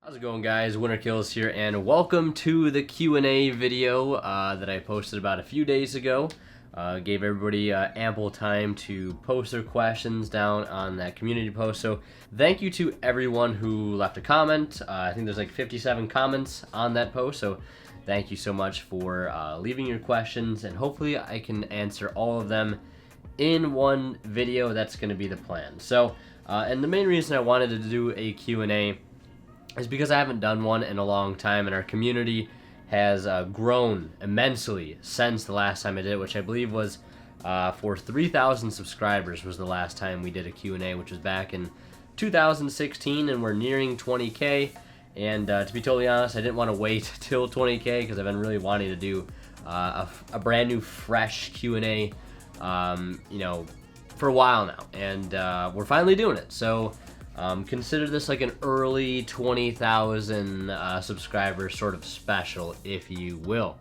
How's it going, guys? Winter Kills here, and welcome to the Q&A video that I posted about a few days ago. Gave everybody ample time to post their questions down on that community post, so thank you to everyone who left a comment. I think there's like 57 comments on that post, so thank you so much for leaving your questions, and hopefully I can answer all of them in one video. That's going to be the plan. So, and the main reason I wanted to do a Q&A is because I haven't done one in a long time, and our community has grown immensely since the last time I did it, which I believe was for 3,000 subscribers was the last time we did a Q&A, which was back in 2016, and we're nearing 20K. And to be totally honest, I didn't want to wait till 20K because I've been really wanting to do a brand new, fresh Q&A, you know, for a while now, and we're finally doing it. So consider this like an early 20,000 subscriber sort of special, if you will.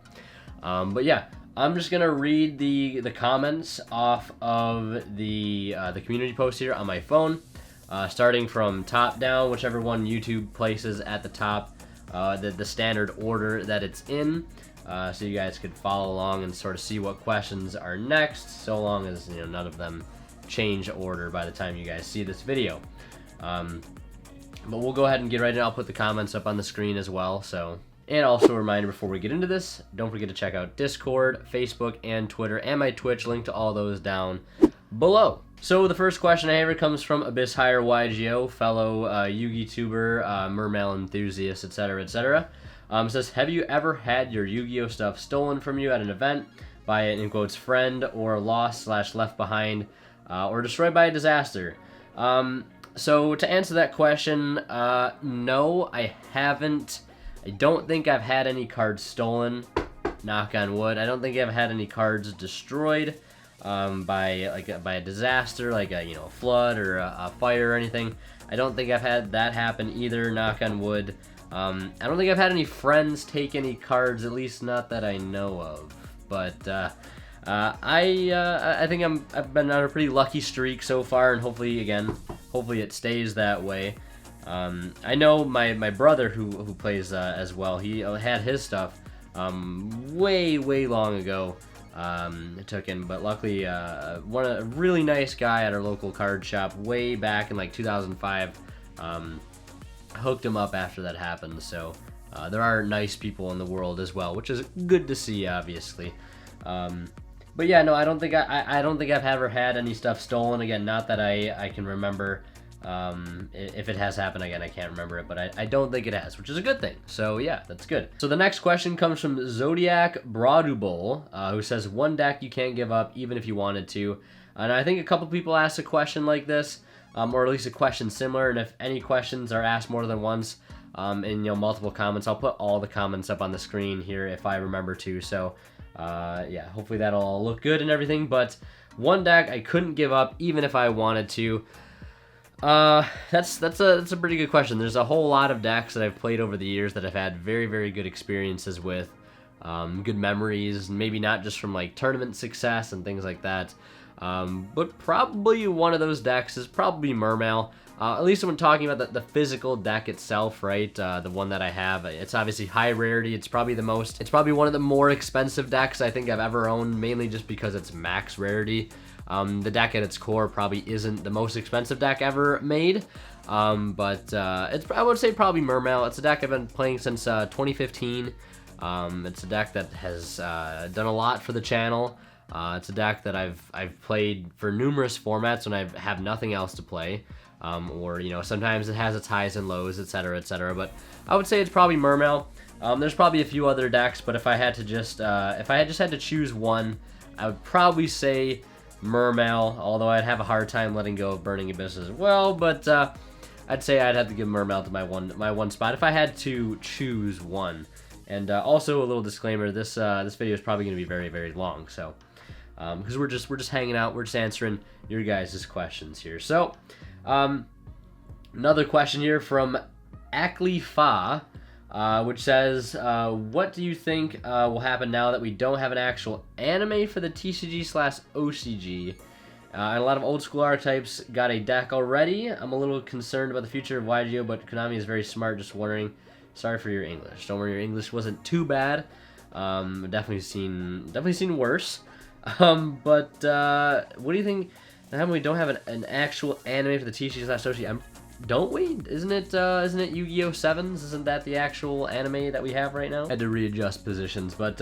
But yeah, I'm just gonna read the comments off of the community post here on my phone, starting from top down, whichever one YouTube places at the top, the standard order that it's in, so you guys could follow along and sort of see what questions are next, so long as none of them change order by the time you guys see this video. But we'll go ahead and get right in. I'll put the comments up on the screen as well. So, and also a reminder before we get into this, don't forget to check out Discord, Facebook, and Twitter, and my Twitch. Link to all those down below. So the first question I have comes from Abyss Higher Yugioh, fellow Yugi tuber, mermail enthusiast, etc., etc. Says, have you ever had your Yu-Gi-Oh stuff stolen from you at an event by an, in quotes, friend, or lost/left behind, or destroyed by a disaster? So to answer that question, no, I haven't. I don't think I've had any cards stolen, knock on wood. I don't think I've had any cards destroyed by a disaster, like a flood or a fire or anything. I don't think I've had that happen either, knock on wood. I don't think I've had any friends take any cards, at least not that I know of. But I think I've been on a pretty lucky streak so far, and hopefully it stays that way. I know my brother who plays as well. He had his stuff way long ago. Taken, but luckily a really nice guy at our local card shop way back in like 2005 hooked him up after that happened. So there are nice people in the world as well, which is good to see, obviously. But yeah, no, I don't think I've ever had any stuff stolen. Again, not that I can remember. If it has happened, again, I can't remember it, but I don't think it has, which is a good thing. So yeah, that's good. So the next question comes from Zodiac Broadubol, who says, one deck you can't give up even if you wanted to. And I think a couple people asked a question like this, or at least a question similar, and if any questions are asked more than once, in multiple comments, I'll put all the comments up on the screen here if I remember to. So yeah, hopefully that'll all look good and everything. But one deck I couldn't give up even if I wanted to. That's a pretty good question. There's a whole lot of decks that I've played over the years that I've had very good experiences with, good memories, maybe not just from like tournament success and things like that. But probably one of those decks is probably Mermail. At least when talking about the physical deck itself, right? The one that I have, it's obviously high rarity. It's probably one of the more expensive decks I think I've ever owned, mainly just because it's max rarity. The deck at its core probably isn't the most expensive deck ever made, but I would say probably Mermail. It's a deck I've been playing since 2015. It's a deck that has done a lot for the channel. It's a deck that I've played for numerous formats when I have nothing else to play. Or sometimes it has its highs and lows, etc., etc. But I would say it's probably Mermail. There's probably a few other decks, but if I had to just had to choose one, I would probably say Mermail. Although I'd have a hard time letting go of Burning Abyss as well. But I'd say I'd have to give Mermail to my one spot if I had to choose one. And also a little disclaimer: this video is probably going to be very long. So because we're just hanging out, we're just answering your guys' questions here. So. Another question here from Akli Fa, which says, what do you think will happen now that we don't have an actual anime for the TCG/OCG? And a lot of old school archetypes got a deck already. I'm a little concerned about the future of Yugioh, but Konami is very smart. Just wondering. Sorry for your English. Don't worry, your English wasn't too bad. Definitely seen worse. But what do you think? How come we don't have an actual anime for the TCG/Toshi? Don't we? Isn't it Yu-Gi-Oh! 7s? Isn't that the actual anime that we have right now? I had to readjust positions, but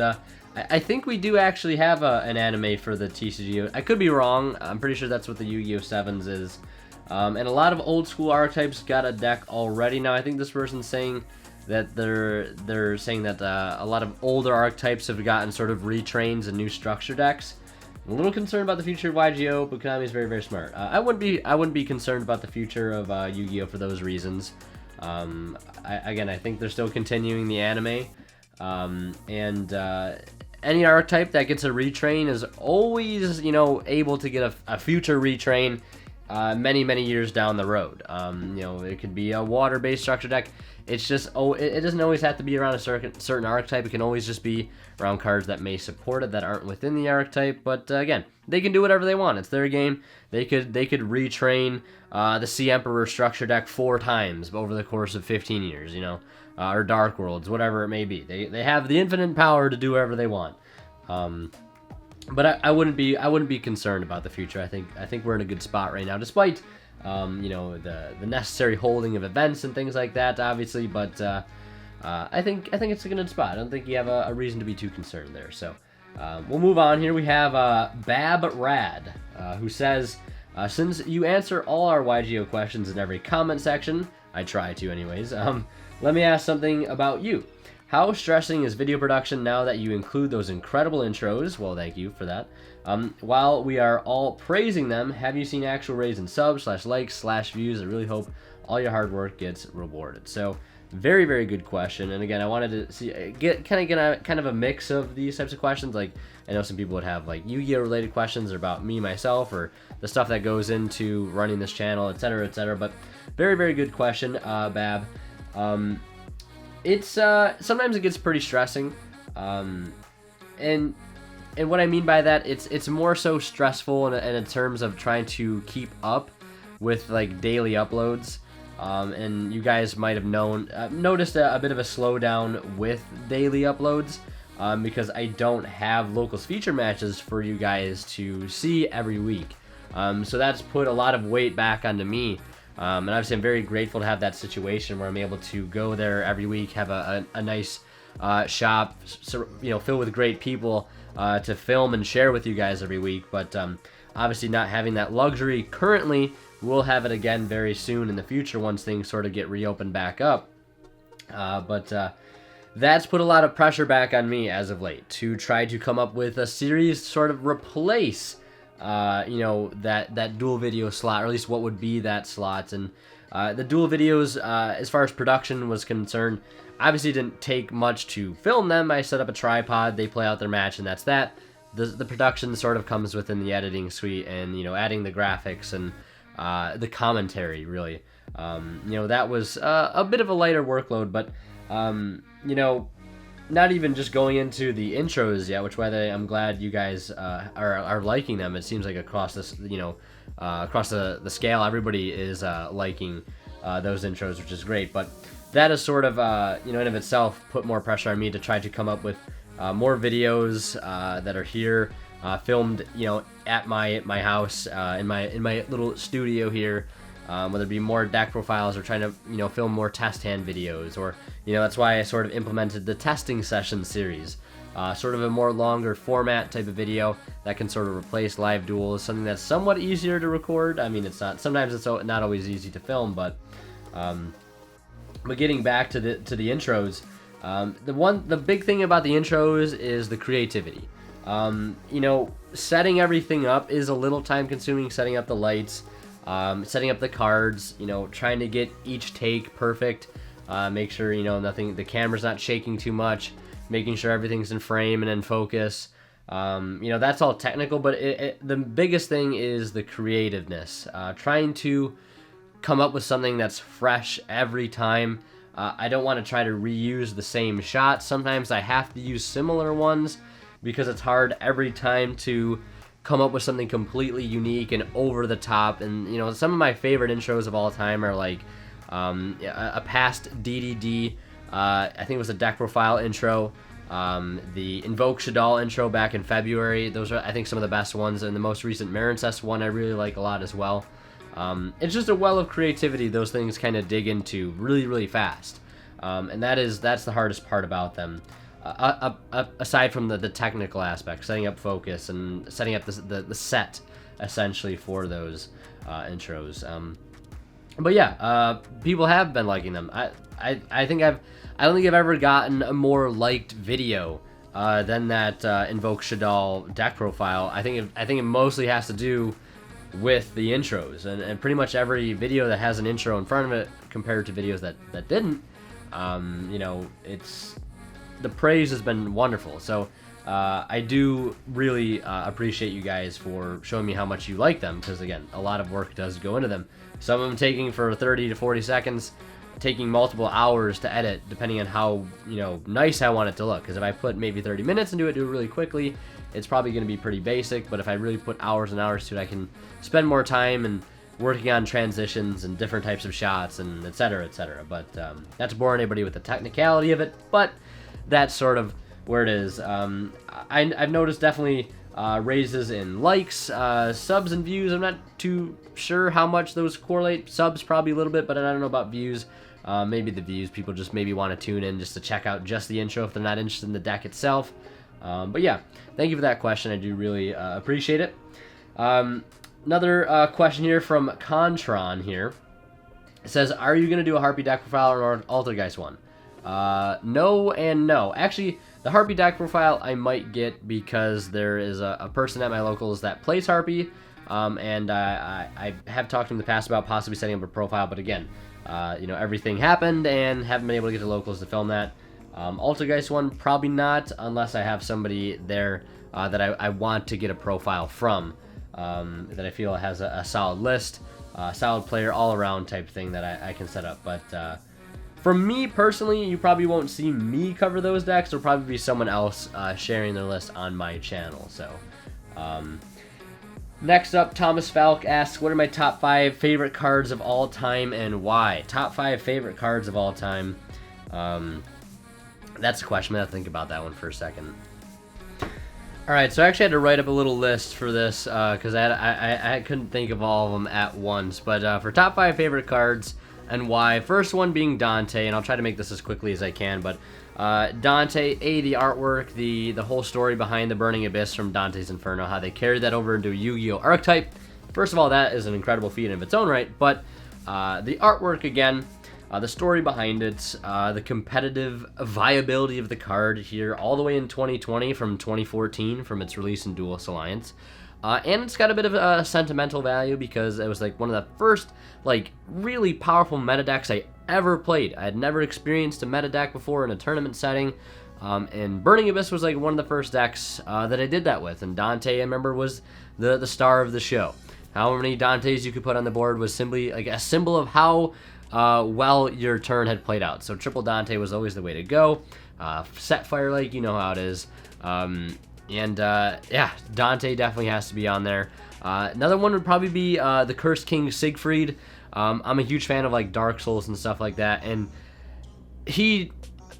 I think we do actually have an anime for the TCG. I could be wrong. I'm pretty sure that's what the Yu-Gi-Oh! 7s is. And a lot of old school archetypes got a deck already. Now I think this person's saying that they're saying that a lot of older archetypes have gotten sort of retrains and new structure decks. I'm a little concerned about the future of Yugioh, but Konami is very, very smart. I wouldn't be concerned about the future of Yu-Gi-Oh! For those reasons. I think they're still continuing the anime, any archetype that gets a retrain is always, able to get a future retrain many years down the road. It could be a water-based structure deck. It's just, it doesn't always have to be around a certain archetype. It can always just be around cards that may support it that aren't within the archetype. But again, they can do whatever they want. It's their game. They could retrain the Sea Emperor structure deck 4 times over the course of 15 years, or Dark Worlds, whatever it may be. They have the infinite power to do whatever they want. But I wouldn't be concerned about the future. I think we're in a good spot right now, despite the necessary holding of events and things like that, obviously. But I think it's a good spot. I don't think you have a reason to be too concerned there. So we'll move on here. We have Bab Rad, who says, since you answer all our Yugioh questions in every comment section, I try to anyways. Let me ask something about you. How stressing is video production now that you include those incredible intros? Well, thank you for that. While we are all praising them, have you seen actual raise in subs, /likes, /views? I really hope all your hard work gets rewarded. So, very, very good question. And again, I wanted to get kind of a mix of these types of questions. Like, I know some people would have like Yu-Gi-Oh! Related questions about me, myself, or the stuff that goes into running this channel, etc., etc. But very, very good question, Bab. It's sometimes it gets pretty stressing, and what I mean by that, it's more so stressful in terms of trying to keep up with like daily uploads, and you guys might have noticed a bit of a slowdown with daily uploads, because I don't have locals feature matches for you guys to see every week, so that's put a lot of weight back onto me. And obviously I'm very grateful to have that situation where I'm able to go there every week, have a nice shop, filled with great people to film and share with you guys every week. But obviously not having that luxury currently, we'll have it again very soon in the future once things sort of get reopened back up. But that's put a lot of pressure back on me as of late to try to come up with a series to sort of replace that dual video slot, or at least what would be that slot. And the dual videos, as far as production was concerned, obviously didn't take much to film them. I set up a tripod, they play out their match, and that's that. The production sort of comes within the editing suite, and adding the graphics and the commentary, really. That was a bit of a lighter workload, but not even just going into the intros yet, which I'm glad you guys are liking them. It seems like across this, across the scale, everybody is liking those intros, which is great. But that is sort of, in of itself, put more pressure on me to try to come up with more videos that are here, filmed, at my house, in my little studio here. Whether it be more DAC profiles or trying to, film more test hand videos, or, that's why I sort of implemented the testing session series, sort of a more longer format type of video that can sort of replace live duels, something that's somewhat easier to record. I mean, sometimes it's not always easy to film, but getting back to the intros, the big thing about the intros is the creativity. Setting everything up is a little time consuming, setting up the lights, setting up the cards, trying to get each take perfect, make sure, the camera's not shaking too much, making sure everything's in frame and in focus. That's all technical, but the biggest thing is the creativeness, trying to come up with something that's fresh every time. I don't want to try to reuse the same shots. Sometimes I have to use similar ones because it's hard every time to come up with something completely unique and over the top. And you know, some of my favorite intros of all time are like a past DDD, I think it was a DAC Profile intro, the Invoke Shadal intro back in February. Those are, I think, some of the best ones. And the most recent Marincest one I really like a lot as well. It's just a well of creativity those things kind of dig into really, really fast. And that's the hardest part about them. Aside from the technical aspect, setting up focus and setting up the set essentially for those intros. But yeah, people have been liking them. I don't think I've ever gotten a more liked video than that Invoke Shadal DAC Profile. I think it mostly has to do with the intros, and pretty much every video that has an intro in front of it compared to videos that didn't, you know, the praise has been wonderful. So I do really appreciate you guys for showing me how much you like them, because again, a lot of work does go into them. Some of them taking for 30 to 40 seconds, taking multiple hours to edit, depending on how, you know, nice I want it to look. Because if I put maybe 30 minutes into it, do it really quickly, it's probably going to be pretty basic. But if I really put hours and hours to it, I can spend more time and working on transitions and different types of shots and etc. etc. But not to bore anybody with the technicality of it, but that's sort of where it is. I've noticed definitely raises in likes, subs, and views. I'm not too sure how much those correlate. Subs probably a little bit, but I don't know about views. Maybe the views, people just maybe want to tune in just to check out just the intro if they're not interested in the deck itself. But yeah, thank you for that question. I do really appreciate it. Another question here from Contron here. It says, are you going to do a Harpy DAC Profile or an Altergeist one? No and no. Actually, the Harpy DAC Profile I might get because there is a person at my locals that plays Harpy, and I have talked to him in the past about possibly setting up a profile, but again, you know, everything happened and haven't been able to get the locals to film that. Altergeist one, probably not, unless I have somebody there that I want to get a profile from, that I feel has a solid list, solid player all-around type thing that I can set up. But for me personally, you probably won't see me cover those decks. There'll probably be someone else sharing their list on my channel. So next up, Thomas Falk asks, what are my top 5 favorite cards of all time and why? Top 5 favorite cards of all time. That's a question. I'm going to think about that one for a second. Alright, so I actually had to write up a little list for this because I couldn't think of all of them at once. But for top 5 favorite cards and why, first one being Dante, and I'll try to make this as quickly as I can, but Dante, the artwork, the whole story behind the Burning Abyss from Dante's Inferno, how they carried that over into Yu-Gi-Oh! Archetype. First of all, that is an incredible feat of its own right, but the artwork again, the story behind it, the competitive viability of the card here all the way in 2020 from 2014 from its release in Duelist Alliance. And it's got a bit of a sentimental value because it was like one of the first like really powerful meta decks I ever played. I had never experienced a meta deck before in a tournament setting. And Burning Abyss was like one of the first decks that I did that with. And Dante, I remember, was the star of the show. How many Dantes you could put on the board was simply like a symbol of how well your turn had played out. So triple Dante was always the way to go. Set Fire Lake, you know how it is. Yeah, Dante definitely has to be on there. Another one would probably be the Cursed King Siegfried. I'm a huge fan of like Dark Souls and stuff like that, and he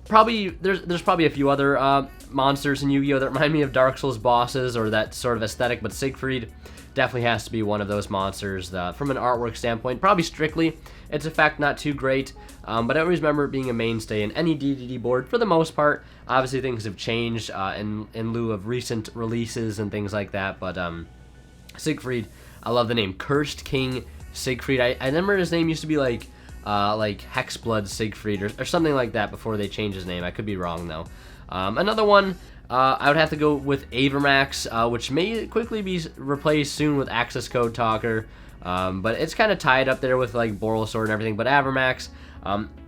probably there's probably a few other monsters in Yu-Gi-Oh that remind me of Dark Souls bosses or that sort of aesthetic, but Siegfried definitely has to be one of those monsters from an artwork standpoint. Probably strictly, its effect not too great, but I always remember it being a mainstay in any DDD board for the most part. Obviously, things have changed in lieu of recent releases and things like that, but Siegfried, I love the name. Cursed King Siegfried. I remember his name used to be like Hexblood Siegfried or something like that before they changed his name. I could be wrong, though. Another one, I would have to go with Avermax, which may quickly be replaced soon with Access Code Talker, but it's kind of tied up there with like Borrelsword and everything. But Avermax,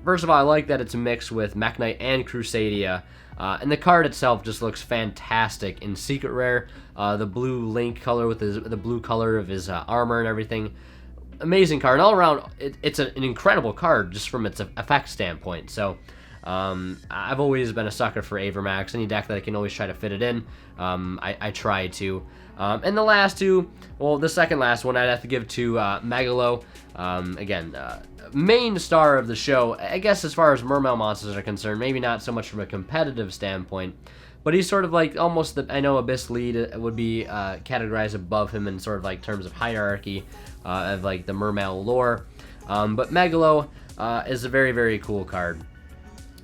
first of all, I like that it's mixed with Mech Knight and Crusadia, and the card itself just looks fantastic in Secret Rare. The blue Link color with the blue color of his armor and everything. Amazing card. And all around, it's an incredible card just from its effect standpoint. So I've always been a sucker for Avermax. Any deck that I can always try to fit it in, I try to. And the last two, well, the second last one I'd have to give to Megalo. Again, main star of the show, I guess, as far as Mermail monsters are concerned. Maybe not so much from a competitive standpoint, but he's sort of like almost the, I know Abyss Lead would be categorized above him in sort of like terms of hierarchy of like the Mermail lore. But Megalo is a very, very cool card.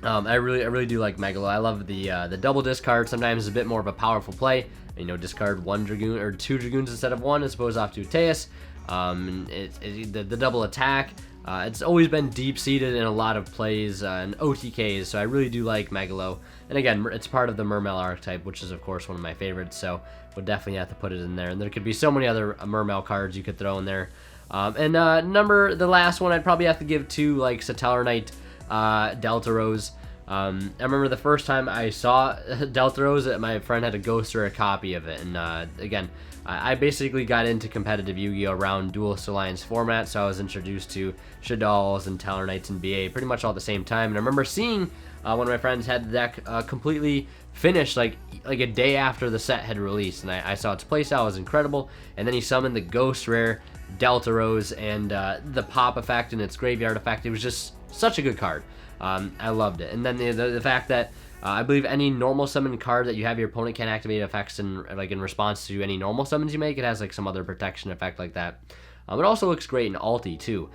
I really do like Megalo. I love the double discard. Sometimes it's a bit more of a powerful play. You know, discard 1 Dragoon or 2 Dragoons instead of 1 as opposed off to Teus. The double attack. It's always been deep-seated in a lot of plays and OTKs, so I really do like Megalo. And again, it's part of the Mermail archetype, which is, of course, one of my favorites, so would definitely have to put it in there. And there could be so many other Mermail cards you could throw in there. The last one I'd probably have to give to, like, Satellar Knight Delta Rose. I remember the first time I saw Delta Rose, my friend had a ghoster a copy of it, and again, I basically got into competitive Yu-Gi-Oh! Around Duelist Alliance format, so I was introduced to Shaddolls and Tellar Knights and BA pretty much all at the same time, and I remember seeing one of my friends had the deck completely finished like a day after the set had released, and I saw its playstyle was incredible, and then he summoned the Ghost Rare Delta Rose and the pop effect and its graveyard effect. It was just such a good card. I loved it. And then the fact that I believe any normal summon card that you have your opponent can activate effects in response to any normal summons you make. It has like some other protection effect like that. It also looks great in Alti too.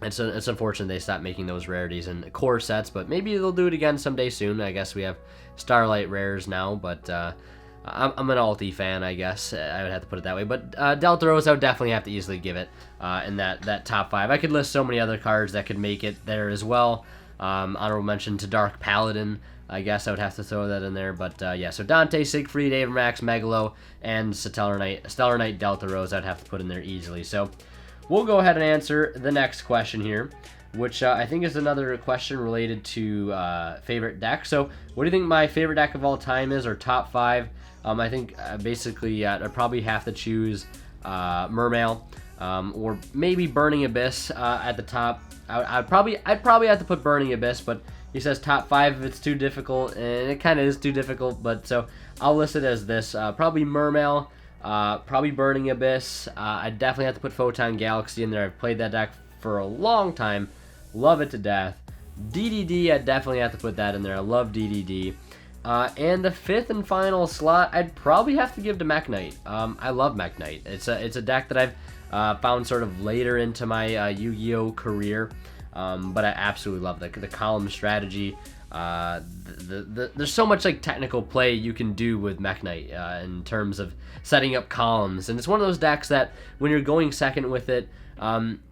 It's unfortunate they stopped making those rarities in core sets, but maybe they'll do it again someday soon. I guess we have Starlight rares now, but I'm an Alti fan, I guess. I would have to put it that way. But Delta Rose, I would definitely have to easily give it in that top 5. I could list so many other cards that could make it there as well. Honorable mention to Dark Paladin. I guess I would have to throw that in there. But yeah, so Dante, Siegfried, Avermax, Megalo, and Stellar Knight Delta Rose I'd have to put in there easily. So we'll go ahead and answer the next question here, which I think is another question related to favorite deck. So what do you think my favorite deck of all time is, or top 5? I think basically I'd probably have to choose Mermail, or maybe Burning Abyss at the top. I'd probably have to put Burning Abyss, but he says top 5 if it's too difficult, and it kind of is too difficult. But so I'll list it as this: probably Mermail, probably Burning Abyss. I definitely have to put Photon Galaxy in there. I've played that deck for a long time, love it to death. DDD, I definitely have to put that in there. I love DDD. And the 5th and final slot, I'd probably have to give to Mech Knight. I love Mech Knight. It's a deck that I've found sort of later into my Yu-Gi-Oh career, but I absolutely love the column strategy. There's so much like technical play you can do with Mech Knight in terms of setting up columns, and it's one of those decks that when you're going second with it,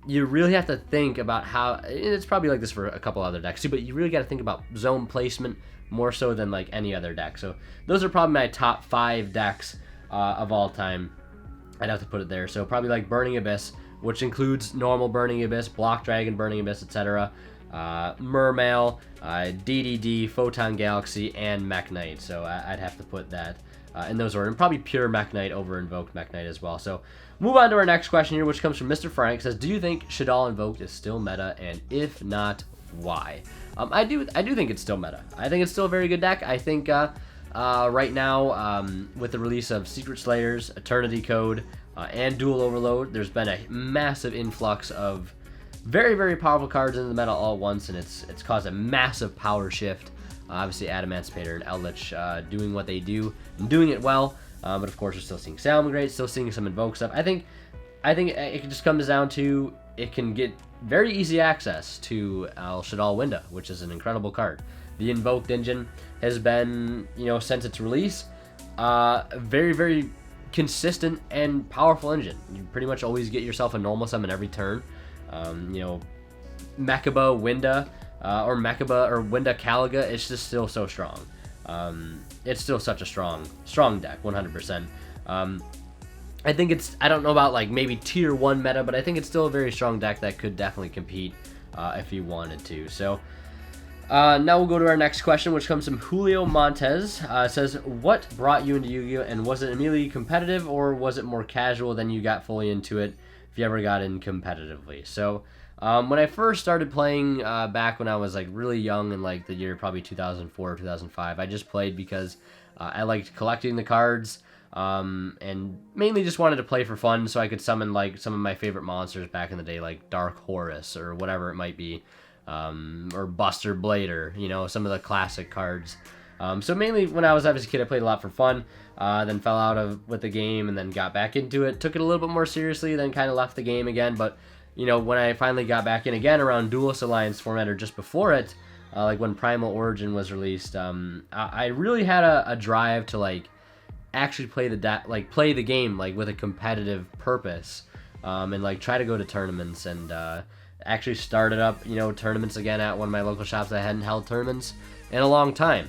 you really have to think about how. It's probably like this for a couple other decks too, but you really got to think about zone placement more so than like any other deck. So those are probably my top 5 decks of all time. I'd have to put it there. So probably like Burning Abyss, which includes normal Burning Abyss, Block Dragon, Burning Abyss, etc. Mermail, DDD, Photon Galaxy, and Mech Knight. So I'd have to put that in those order. And probably pure Mech Knight over Invoked Mech Knight as well. So move on to our next question here, which comes from Mr. Frank. It says, do you think Shaddol Invoked is still meta? And if not, why? I do think it's still meta. I think it's still a very good deck. I think right now, with the release of Secret Slayers, Eternity Code, and Dual Overload, there's been a massive influx of very, very powerful cards in the meta all at once, and it's caused a massive power shift. Obviously, Adamancipator and Eldritch doing what they do and doing it well, but of course, we're still seeing Salamangreat, still seeing some Invoke stuff. I think it just comes down to it can get very easy access to Shaddol Winda, which is an incredible card. The Invoked engine has been, since its release, very, very consistent and powerful engine. You pretty much always get yourself a normal summon every turn. Mechaba Winda, or Mechaba or Winda Caliga, it's just still so strong. It's still such a strong deck, 100%. I think I don't know about like maybe tier 1 meta, but I think it's still a very strong deck that could definitely compete if you wanted to. So now we'll go to our next question, which comes from Julio Montez. It says, what brought you into Yu-Gi-Oh, and was it immediately competitive, or was it more casual, then you got fully into it if you ever got in competitively? So When I first started playing back when I was like really young in like the year probably 2004, 2005, I just played because I liked collecting the cards, and mainly just wanted to play for fun so I could summon like some of my favorite monsters back in the day, like Dark Horus or whatever it might be, or Buster Blader, you know, some of the classic cards. So mainly when I was a kid, I played a lot for fun, then fell out of with the game and then got back into it, took it a little bit more seriously, then kind of left the game again. But you know, when I finally got back in again around Duelist Alliance format or just before it, like when Primal Origin was released, I really had a drive to like actually play the game like with a competitive purpose, and like try to go to tournaments and actually started up, you know, tournaments again at one of my local shops. I hadn't held tournaments in a long time,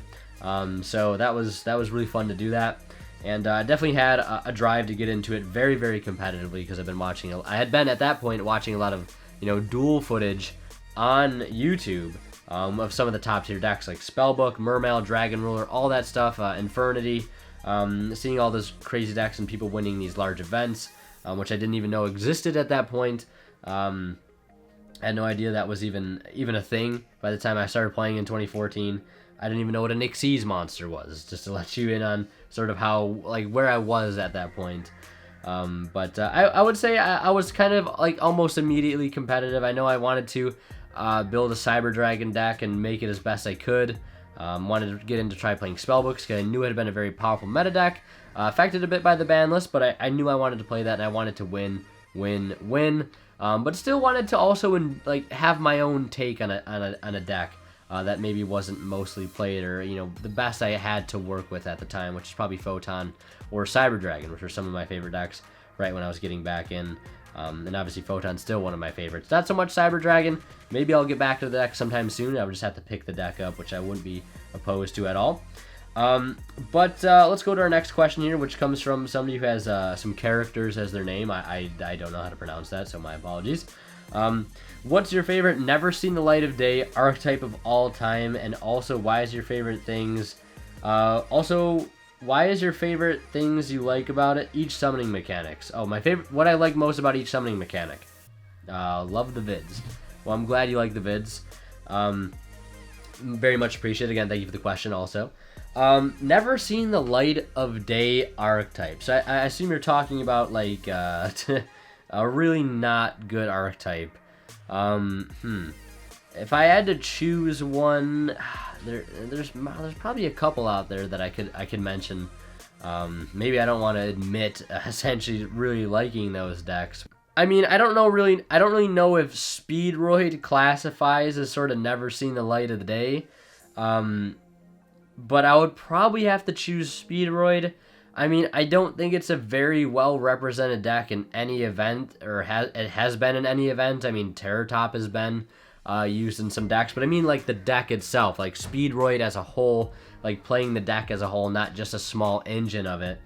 so that was really fun to do that. And I definitely had a drive to get into it very, very competitively because I've been watching. I had been at that point watching a lot of, you know, duel footage on YouTube, of some of the top tier decks like Spellbook, Mermail, Dragon Ruler, all that stuff, Infernity, seeing all those crazy decks and people winning these large events, which I didn't even know existed at that point. I had no idea that was even a thing by the time I started playing in 2014. I didn't even know what a Nixie's monster was, just to let you in on sort of how, like, where I was at that point. But I would say I was kind of, like, almost immediately competitive. I know I wanted to build a Cyber Dragon deck and make it as best I could. Wanted to get into try playing Spellbooks because I knew it had been a very powerful meta deck. Affected a bit by the ban list, but I knew I wanted to play that and I wanted to win. But still wanted to also like have my own take on a deck that maybe wasn't mostly played, or you know, the best I had to work with at the time, which is probably Photon or Cyber Dragon, which were some of my favorite decks right when I was getting back in. And obviously Photon's still one of my favorites. Not so much Cyber Dragon. Maybe I'll get back to the deck sometime soon. I would just have to pick the deck up, which I wouldn't be opposed to at all. But let's go to our next question here, which comes from somebody who has some characters as their name. I don't know how to pronounce that, so my apologies. What's your favorite never seen the light of day archetype of all time? And also, why is your favorite things... why is your favorite things you like about it? Each summoning mechanics. Oh, my favorite... What I like most about each summoning mechanic. Love the vids. Well, I'm glad you like the vids. Very much appreciate it. Again, thank you for the question also. Never seen the light of day archetype. So I assume you're talking about like a really not good archetype. If I had to choose one, there's probably a couple out there that I could mention. Maybe I don't want to admit essentially really liking those decks. I mean, I don't really know if Speedroid classifies as sort of never seen the light of the day. But I would probably have to choose Speedroid. I mean, I don't think it's a very well represented deck in any event, or it has been in any event. I mean, Terror Top has been used in some decks, but I mean like the deck itself, like Speedroid as a whole, like playing the deck as a whole, not just a small engine of it.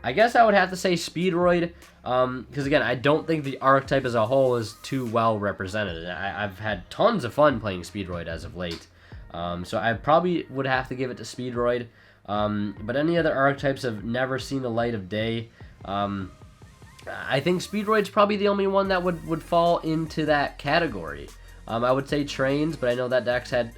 I guess I would have to say Speedroid, because again, I don't think the archetype as a whole is too well represented. I've had tons of fun playing Speedroid as of late. So I probably would have to give it to Speedroid. But any other archetypes have never seen the light of day. I think Speedroid's probably the only one that would fall into that category. I would say Trains, but I know that deck's had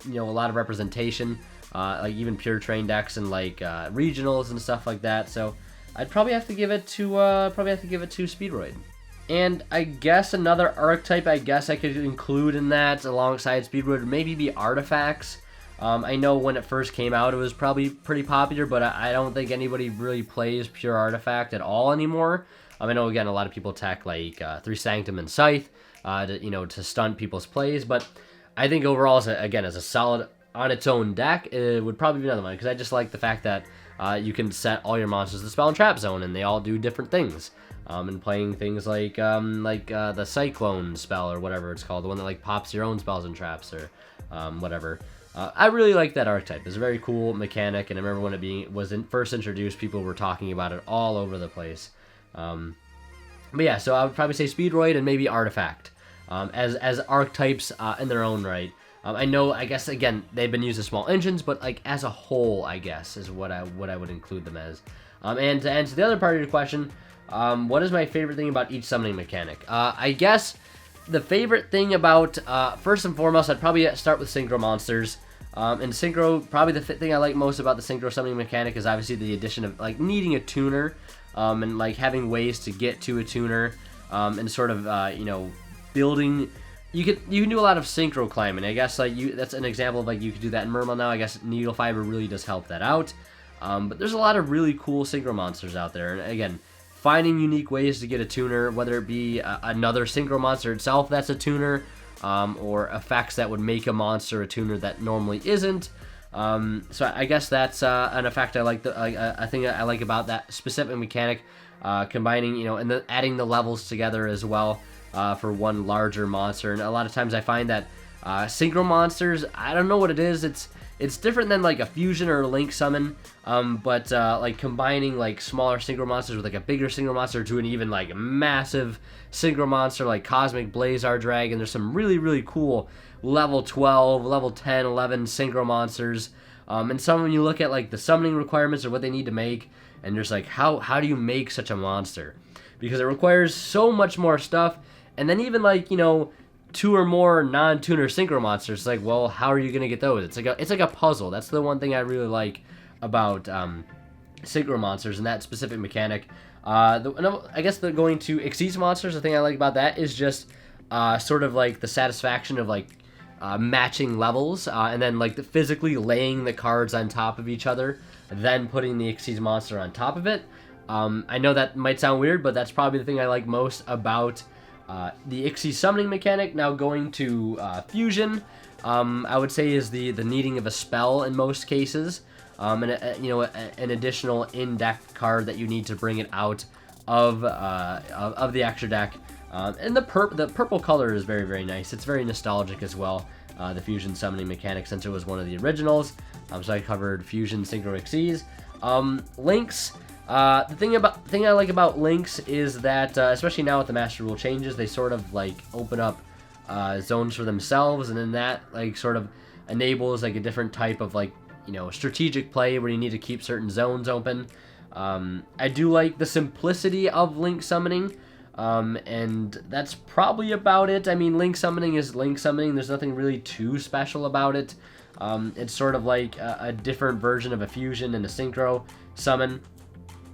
you know, a lot of representation, like even pure train decks and like regionals and stuff like that. So I'd probably have to give it to Speedroid. And I guess another archetype I guess I could include in that alongside Speedroid would maybe be Artifacts. I know when it first came out it was probably pretty popular, but I don't think anybody really plays pure Artifact at all anymore. I know again a lot of people attack like 3 Sanctum and Scythe to stunt people's plays, but I think overall as a solid on its own deck, it would probably be another one, because I just like the fact that you can set all your monsters to Spell and Trap Zone and they all do different things. And playing things like the Cyclone spell or whatever it's called, the one that like pops your own spells and traps or whatever. I really like that archetype. It's a very cool mechanic, and I remember when it was first introduced, people were talking about it all over the place. But yeah, so I would probably say Speedroid and maybe Artifact as archetypes in their own right. I guess again they've been used as small engines, but like as a whole, I guess is what I would include them as. And to answer the other part of your question. What is my favorite thing about each summoning mechanic? I guess the favorite thing about, first and foremost, I'd probably start with synchro monsters. And synchro, probably the thing I like most about the synchro summoning mechanic is obviously the addition of like needing a tuner, and like having ways to get to a tuner, and sort of you know, building. You can do a lot of synchro climbing. I guess like that's an example of like you could do that in Mermail now. I guess Needle Fiber really does help that out. But there's a lot of really cool synchro monsters out there, and again, finding unique ways to get a tuner, whether it be another synchro monster itself that's a tuner, or effects that would make a monster a tuner that normally isn't. So I guess that's an effect I like. A thing that I like about that specific mechanic, combining, you know, and adding the levels together as well, for one larger monster. And a lot of times I find that synchro monsters, I don't know what it is. It's different than like a fusion or a link summon, but like combining like smaller synchro monsters with like a bigger synchro monster to an even like massive synchro monster like Cosmic Blazar Dragon. There's some really cool level 12, level 10, 11 synchro monsters. And some, when you look at like the summoning requirements or what they need to make, and there's like how do you make such a monster? Because it requires so much more stuff. And then even like, you know, 2 or more non-tuner synchro monsters, like, well, how are you gonna get those? It's like a puzzle. That's the one thing I really like about synchro monsters and that specific mechanic. I guess going to Xyz monsters, the thing I like about that is just sort of like the satisfaction of like matching levels, and then like physically laying the cards on top of each other, then putting the Xyz monster on top of it. I know that might sound weird, but that's probably the thing I like most about the Xyz summoning mechanic. Now going to fusion, I would say is the needing of a spell in most cases, and you know, an additional in-deck card that you need to bring it out of the extra deck. And the purple color is very nice. It's very nostalgic as well. The fusion summoning mechanic, since it was one of the originals. So I covered fusion, synchro, Xyz. Links. The thing I like about links is that, especially now with the Master Rule changes, they sort of like open up zones for themselves, and then that like sort of enables like a different type of like, you know, strategic play where you need to keep certain zones open. I do like the simplicity of link summoning, and that's probably about it. I mean, link summoning is link summoning. There's nothing really too special about it. It's sort of like a different version of a fusion and a synchro summon.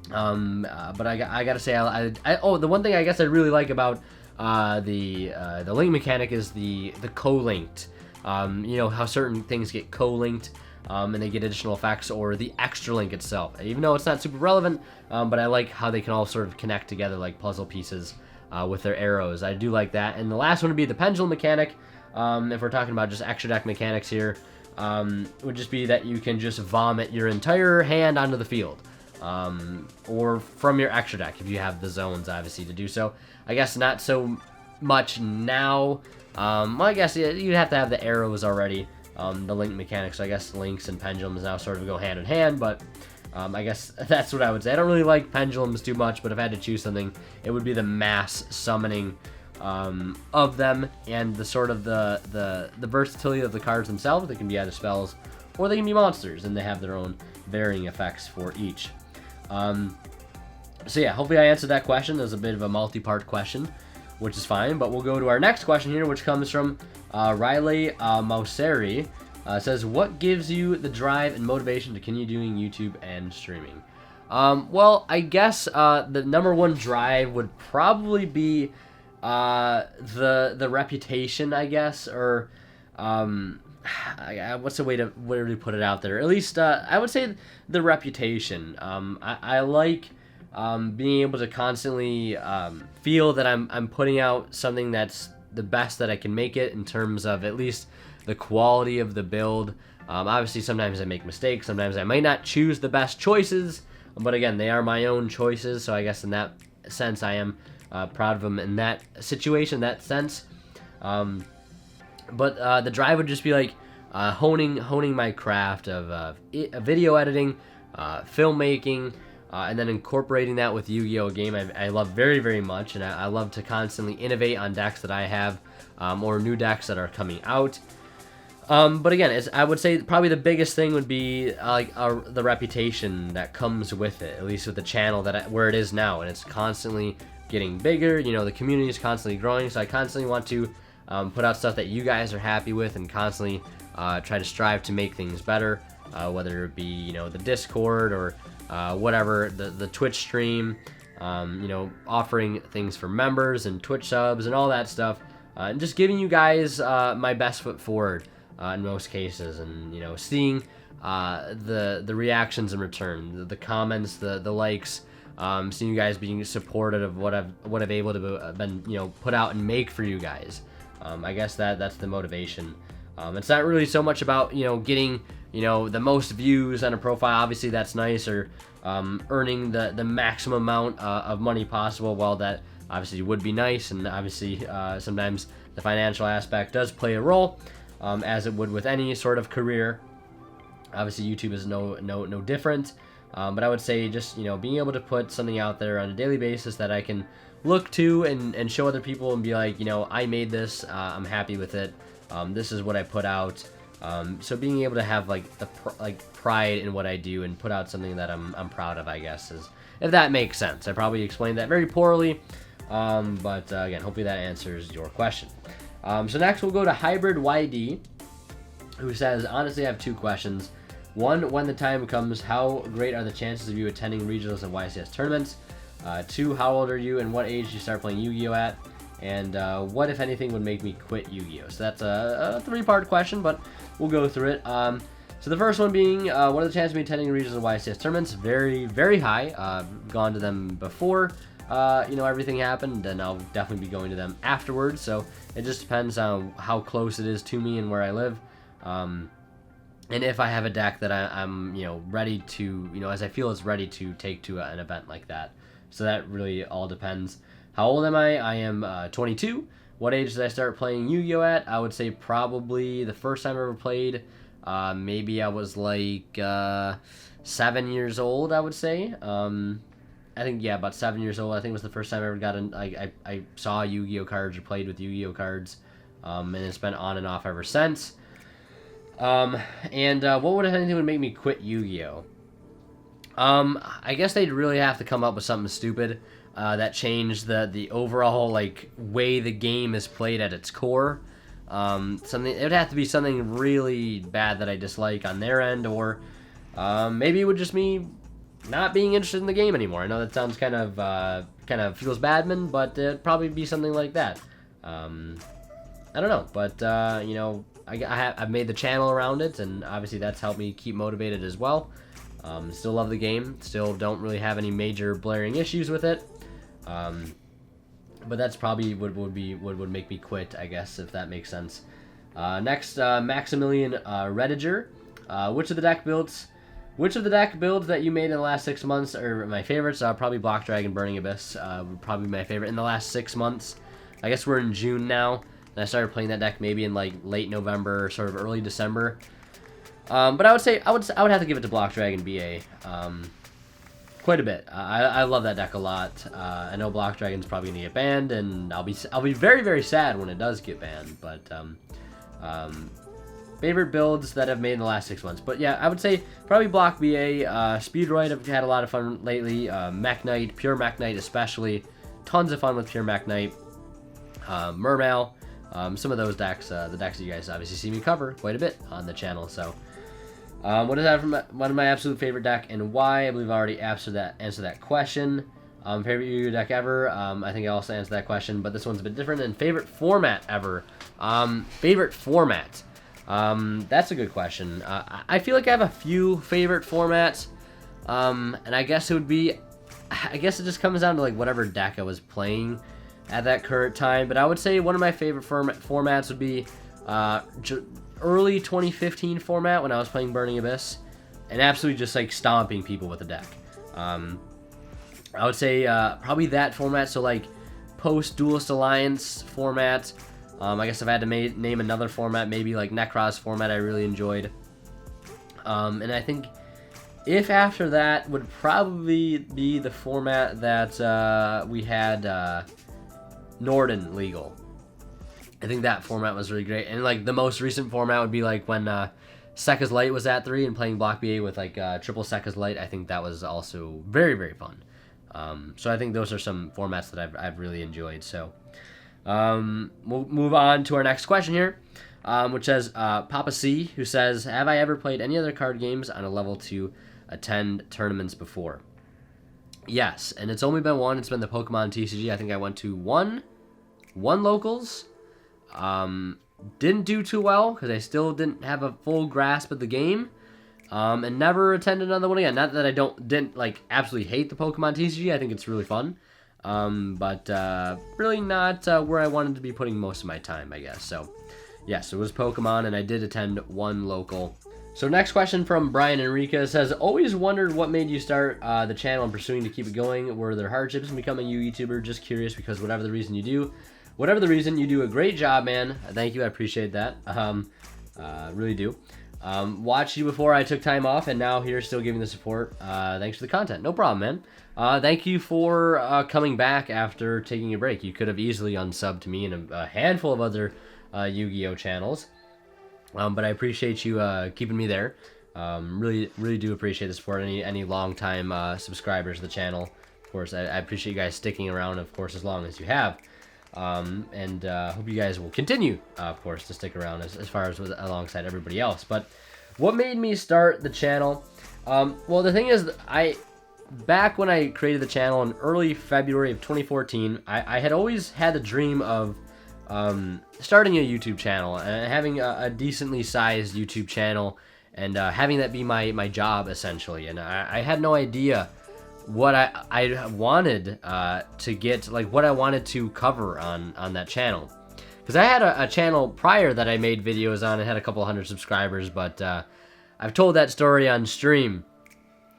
But I gotta say, the one thing I guess I really like about the link mechanic is the co-linked. You know how certain things get co-linked, and they get additional effects, or the extra link itself. Even though it's not super relevant, but I like how they can all sort of connect together like puzzle pieces with their arrows. I do like that. And the last one would be the pendulum mechanic. If we're talking about just extra deck mechanics here, would just be that you can just vomit your entire hand onto the field. Or from your extra deck if you have the zones, obviously, to do so. I guess not so much now. Well, I guess you'd have to have the arrows already, the link mechanics. So I guess links and pendulums now sort of go hand in hand, but I guess that's what I would say. I don't really like pendulums too much, but if I had to choose something, it would be the mass summoning of them, and the sort of the versatility of the cards themselves. They can be either spells or they can be monsters, and they have their own varying effects for each. So yeah, hopefully I answered that question. It was a bit of a multi-part question, which is fine, but we'll go to our next question here, which comes from Riley Mauseri. Says, what gives you the drive and motivation to continue doing YouTube and streaming? Well, I guess the number one drive would probably be the reputation, I guess, or what's the way to really put it out there? At least I would say the reputation. I like being able to constantly feel that I'm putting out something that's the best that I can make it in terms of at least the quality of the build. Obviously, sometimes I make mistakes. Sometimes I might not choose the best choices, but again, they are my own choices. So I guess in that sense, I am proud of them in that situation, that sense. But the drive would just be like honing my craft of video editing, filmmaking, and then incorporating that with Yu-Gi-Oh! Game I love very much, and I love to constantly innovate on decks that I have, or new decks that are coming out. But again, I would say probably the biggest thing would be the reputation that comes with it, at least with the channel where it is now, and it's constantly getting bigger. You know, the community is constantly growing, so I constantly want to put out stuff that you guys are happy with, and constantly try to strive to make things better, whether it be, you know, the Discord or whatever, the Twitch stream, you know, offering things for members and Twitch subs and all that stuff, and just giving you guys my best foot forward in most cases, and, you know, seeing the reactions in return, the comments, the likes, seeing you guys being supportive of what I've able to been, you know, put out and make for you guys. I guess that's the motivation. It's not really so much about, you know, getting, you know, the most views on a profile. Obviously that's nice, or earning the maximum amount of money possible. Well, that obviously would be nice, and obviously sometimes the financial aspect does play a role, as it would with any sort of career. Obviously YouTube is no different, but I would say just, you know, being able to put something out there on a daily basis that I can look to and show other people and be like, you know, I made this, I'm happy with it, this is what I put out. So being able to have like the pride in what I do and put out something that I'm proud of, I guess, is, if that makes sense. I probably explained that very poorly, but again, hopefully that answers your question. So next we'll go to Hybrid YD, who says, honestly, I have two questions. One, when the time comes, how great are the chances of you attending regionals and YCS tournaments? Two, how old are you and what age do you start playing Yu-Gi-Oh at? And what, if anything, would make me quit Yu-Gi-Oh? So that's a three-part question, but we'll go through it. So the first one being, what are the chances of me attending regionals and YCS tournaments? Very, very high. Gone to them before, you know, everything happened, and I'll definitely be going to them afterwards. So it just depends on how close it is to me and where I live. And if I have a deck that I'm, you know, ready to, you know, as I feel it's ready to take to an event like that. So that really all depends. How old am I? I am 22. What age did I start playing Yu-Gi-Oh at? I would say probably the first time I ever played, maybe I was like 7 years old, I would say. I think, yeah, about 7 years old. I think it was the first time I ever got in. I saw Yu-Gi-Oh cards or played with Yu-Gi-Oh cards, and it's been on and off ever since. What would, if anything, would make me quit Yu-Gi-Oh? I guess they'd really have to come up with something stupid that changed the overall, like, way the game is played at its core. Something, it would have to be something really bad that I dislike on their end, or maybe it would just me not being interested in the game anymore. I know that sounds kind of feels badman, but it'd probably be something like that. I don't know, but you know, I've made the channel around it, and obviously that's helped me keep motivated as well. Still love the game, still don't really have any major blaring issues with it, but that's probably what would make me quit, I guess, if that makes sense. Next, Maximilian Rediger, which of the deck builds that you made in the last 6 months are my favorites? Probably Block Dragon, Burning Abyss would probably be my favorite in the last 6 months. I guess we're in June now, and I started playing that deck maybe in like late November, sort of early December. But I would say I would have to give it to Block Dragon BA quite a bit. I love that deck a lot. I know Block Dragon's probably gonna get banned, and I'll be very, very sad when it does get banned. But favorite builds that I've made in the last 6 months. But yeah, I would say probably Block BA. Speedroid, I've had a lot of fun lately. Mech Knight, Pure Mech Knight especially, tons of fun with Pure Mech Knight. Mermail, some of those decks, the decks that you guys obviously see me cover quite a bit on the channel. So, what is that from one of my absolute favorite deck and why? I believe I already answered that question. Favorite Yu-Gi-Oh deck ever? I think I also answered that question, but this one's a bit different. And favorite format ever? Favorite format? That's a good question. I feel like I have a few favorite formats, and I guess it would be, I guess it just comes down to like whatever deck I was playing at that current time. But I would say one of my favorite formats would be early 2015 format when I was playing Burning Abyss, and absolutely just like stomping people with the deck. I would say probably that format. So like post Duelist Alliance format. I guess if I had to name another format, maybe like Necros format I really enjoyed. And I think if after that would probably be the format that we had Norden legal. I think that format was really great. And like the most recent format would be like when Sekka's Light was at 3 and playing Block BA with like triple Sekka's Light. I think that was also very, very fun. So I think those are some formats that I've really enjoyed. So we'll move on to our next question here, which says Papa C, who says, have I ever played any other card games on a level to attend tournaments before? Yes, and it's only been one. It's been the Pokemon TCG. I think I went to one locals. Didn't do too well because I still didn't have a full grasp of the game. And never attended another one again. Not that I didn't like absolutely hate the Pokemon TCG. I think it's really fun. But really not where I wanted to be putting most of my time, I guess. So yes, it was Pokemon, and I did attend one local. So next question from Brian Enriquez says, always wondered what made you start the channel and pursuing to keep it going. Were there hardships in becoming a YouTuber? Just curious, because whatever the reason you do a great job, man. Thank you, I appreciate that. Really do. Watched you before I took time off, and now here still giving the support. Thanks for the content. No problem, man. Thank you for coming back after taking a break. You could have easily unsubbed to me and a handful of other Yu-Gi-Oh channels. But I appreciate you keeping me there. Really do appreciate the support. Any long-time subscribers to the channel. Of course, I appreciate you guys sticking around, of course, as long as you have. And hope you guys will continue, of course, to stick around as far as alongside everybody else. But what made me start the channel? Well, the thing is, back when I created the channel in early February of 2014, I had always had the dream of starting a YouTube channel and having a decently sized YouTube channel and having that be my job, essentially. And I had no idea what I wanted to get, like what I wanted to cover on that channel. Because I had a channel prior that I made videos on. It had a couple hundred subscribers, but I've told that story on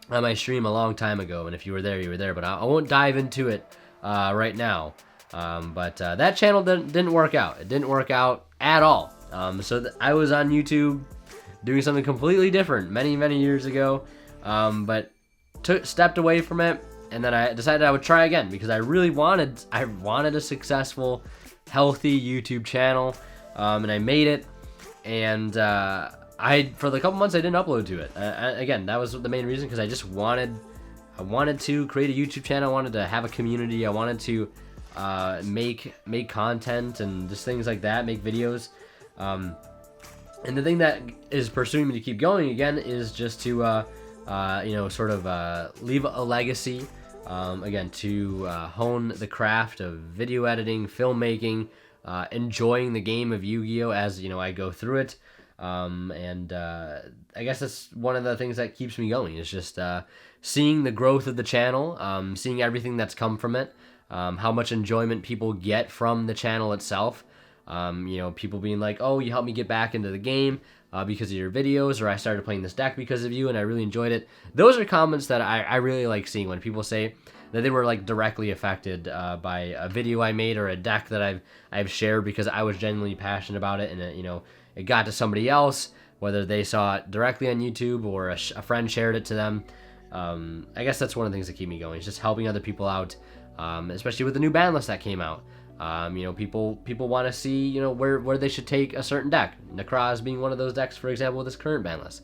my stream a long time ago, and if you were there, you were there. But I won't dive into it right now. But that channel didn't work out. It didn't work out at all. So I was on YouTube doing something completely different many years ago, but stepped away from it, and then I decided I would try again because I wanted a successful, healthy YouTube channel, and I made it. And for the couple months I didn't upload to it. Again, that was the main reason, because I wanted to create a YouTube channel. I wanted to have a community. I wanted to make content and just things like that, make videos. And the thing that is pursuing me to keep going again is just to sort of leave a legacy, again, to hone the craft of video editing, filmmaking, enjoying the game of Yu-Gi-Oh as I go through it. And I guess that's one of the things that keeps me going, is just seeing the growth of the channel, seeing everything that's come from it, how much enjoyment people get from the channel itself. People being like, oh, you helped me get back into the game because of your videos, or I started playing this deck because of you and I really enjoyed it. Those are comments that I really like seeing, when people say that they were like directly affected by a video I made or a deck that I've shared because I was genuinely passionate about it, and it got to somebody else, whether they saw it directly on YouTube or a friend shared it to them. I guess that's one of the things that keep me going, is just helping other people out, especially with the new ban list that came out. People want to see, where they should take a certain deck. Necroz being one of those decks, for example, with this current ban list.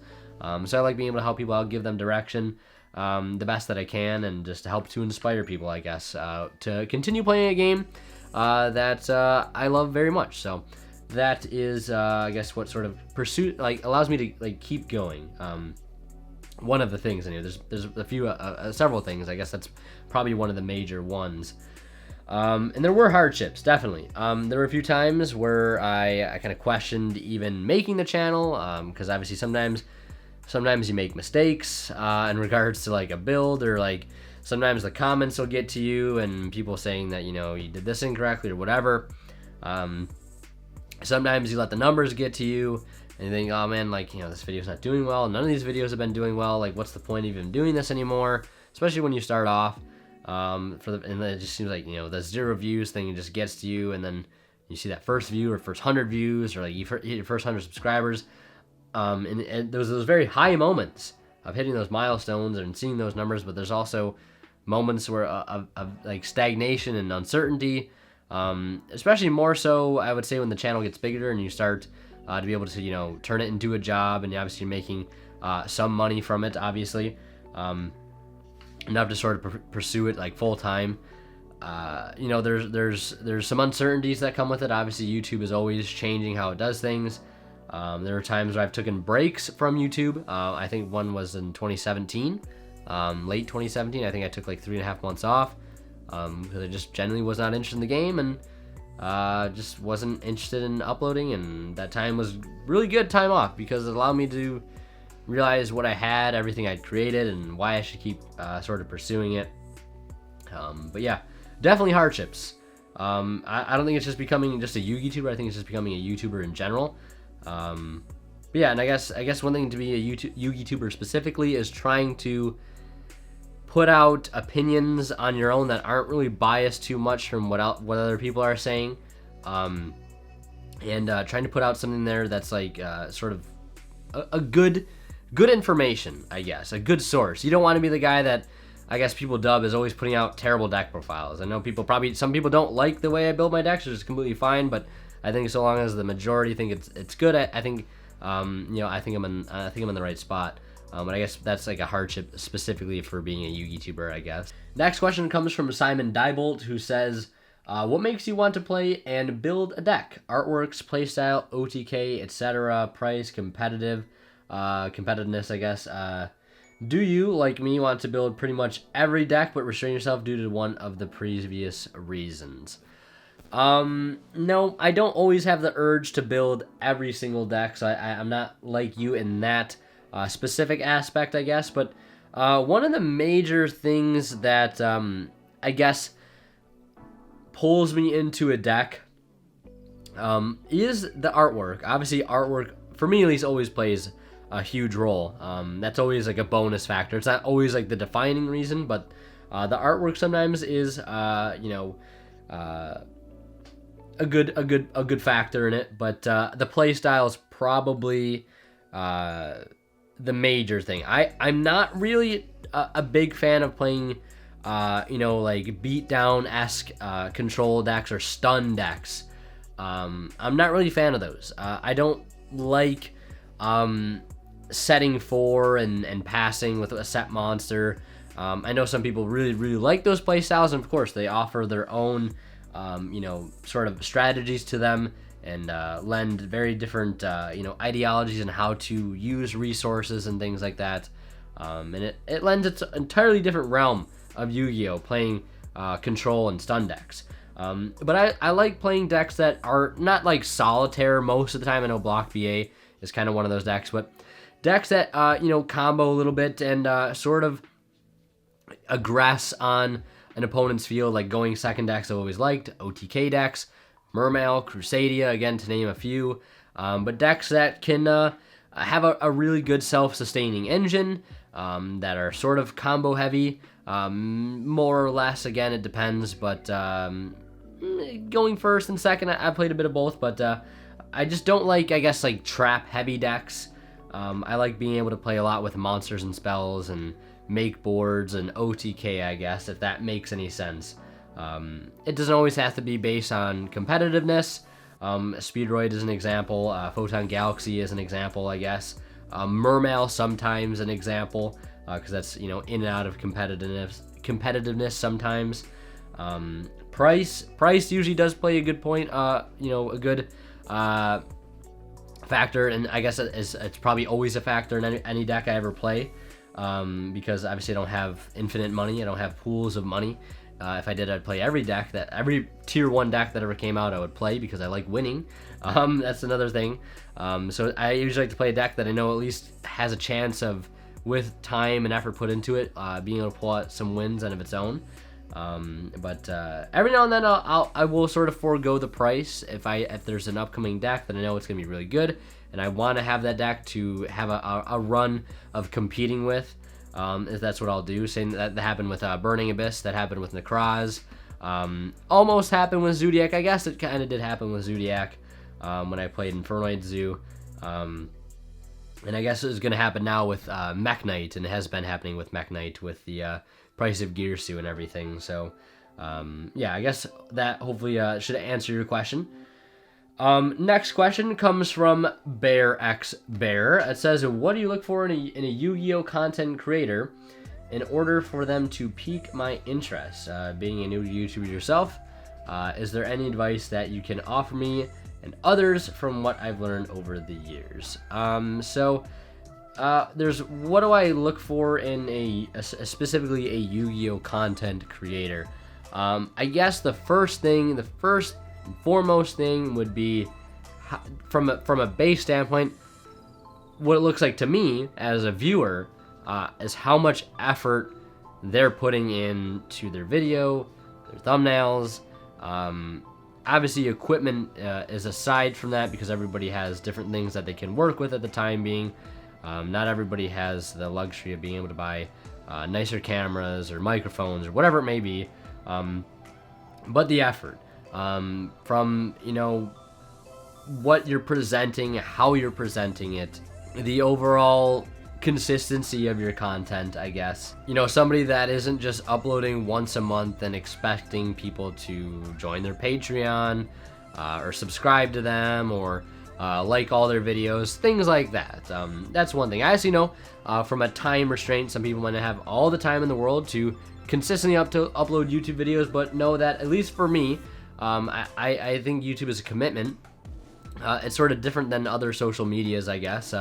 So I like being able to help people out, give them direction, the best that I can, and just to help to inspire people, I guess, to continue playing a game that I love very much. So that is, I guess, what sort of pursuit allows me to keep going. One of the things in here, there's a few, several things. I guess that's probably one of the major ones. And there were hardships, definitely. There were a few times where I kind of questioned even making the channel, because obviously sometimes you make mistakes in regards to a build, or sometimes the comments will get to you and people saying that you did this incorrectly or whatever. Sometimes you let the numbers get to you and you think, oh man, this video's not doing well. None of these videos have been doing well. What's the point of even doing this anymore? Especially when you start off. And then it just seems like the 0 views thing just gets to you, and then you see that first view or first 100 views, or you hit your first 100 subscribers, and there's those very high moments of hitting those milestones and seeing those numbers, but there's also moments where of stagnation and uncertainty, especially more so I would say when the channel gets bigger and you start to be able to turn it into a job, and obviously you're making some money from it, obviously. enough to sort of pursue it like full time. You know, there's some uncertainties that come with it. Obviously, YouTube is always changing how it does things. There are times where I've taken breaks from YouTube. I think one was in 2017, late 2017. I think I took like 3.5 months off because I just generally was not interested in the game and just wasn't interested in uploading. And that time was really good time off because it allowed me to realize what I had, everything I'd created, and why I should keep sort of pursuing it. But yeah, definitely hardships. I don't think it's just becoming just a Yugi tuber. I think it's just becoming a YouTuber in general. But yeah, and I guess one thing to be a Yugi tuber specifically is trying to put out opinions on your own that aren't really biased too much from what other people are saying, and trying to put out something there that's like sort of a good information, I guess, a good source. You don't want to be the guy that I guess people dub is always putting out terrible deck profiles. I know some people don't like the way I build my decks, which is completely fine, but I think so long as the majority think it's good, I think you know, I think I'm in the right spot. But I guess that's like a hardship specifically for being a Yugi tuber, I guess. Next question comes from Simon Diebold, who says, what makes you want to play and build a deck? Artworks, playstyle, OTK, etc., price, competitiveness, I guess. Do you, like me, want to build pretty much every deck but restrain yourself due to one of the previous reasons? No, I don't always have the urge to build every single deck, so I'm not like you in that specific aspect, I guess. But one of the major things that I guess pulls me into a deck is the artwork. Obviously, artwork, for me at least, always plays a huge role. That's always like a bonus factor. It's not always like the defining reason, but the artwork sometimes is you know, a good factor in it. But the play style is probably the major thing. I'm not really a big fan of playing you know, like beatdown-esque control decks or stun decks. I'm not really a fan of those. I don't like setting 4 and passing with a set monster. I know some people really like those play styles, and of course they offer their own you know, sort of strategies to them, and lend very different you know, ideologies and how to use resources and things like that. And it lends its entirely different realm of Yu-Gi-Oh! Playing control and stun decks. But I like playing decks that are not like solitaire most of the time. I know Block VA is kind of one of those decks, but decks that you know, combo a little bit and sort of aggress on an opponent's field, like going second decks I've always liked, OTK decks, Mermail, Crusadia, again to name a few, but decks that can have a really good self-sustaining engine, that are sort of combo heavy, more or less, again it depends, but going first and second, I played a bit of both, but I just don't like, I guess, like trap heavy decks. I like being able to play a lot with monsters and spells and make boards and OTK, I guess, if that makes any sense. It doesn't always have to be based on competitiveness. Speedroid is an example. Photon Galaxy is an example, I guess. Mermail sometimes an example, because that's, you know, in and out of competitiveness sometimes. Price usually does play a good point, you know, a good factor, and I guess it's probably always a factor in any deck I ever play, because obviously I don't have infinite money. I don't have pools of money. If I did, I'd play every tier 1 deck that ever came out I would play, because I like winning. That's another thing. So I usually like to play a deck that I know at least has a chance of, with time and effort put into it, being able to pull out some wins out of its own. But every now and then I will sort of forego the price if there's an upcoming deck that I know it's gonna be really good and I want to have that deck to have a run of competing with. If that's what I'll do. Saying that happened with Burning Abyss, that happened with Necroz, almost happened with Zodiac. I guess it kind of did happen with Zodiac when I played Infernoid Zoo, and I guess it's going to happen now with Mech Knight, and it has been happening with Mech Knight with the price of Gearsu and everything. So yeah, I guess that hopefully should answer your question. Next question comes from Bear X Bear. It says, what do you look for in a Yu-Gi-Oh content creator? in order for them to pique my interest. Being a new YouTuber yourself, is there any advice that you can offer me and others from what I've learned over the years? There's what do I look for in specifically a Yu-Gi-Oh content creator? I guess the first and foremost thing would be, from a base standpoint, what it looks like to me as a viewer is how much effort they're putting into their video, their thumbnails. Obviously, equipment is aside from that, because everybody has different things that they can work with at the time being. Not everybody has the luxury of being able to buy nicer cameras or microphones or whatever it may be. But the effort, from, you know, what you're presenting, how you're presenting it, the overall consistency of your content, I guess. You know, somebody that isn't just uploading once a month and expecting people to join their Patreon or subscribe to them or like all their videos, things like that. That's one thing. I actually know from a time restraint, some people might not have all the time in the world to consistently upload YouTube videos, but know that, at least for me, I think YouTube is a commitment. It's sort of different than other social medias, I guess.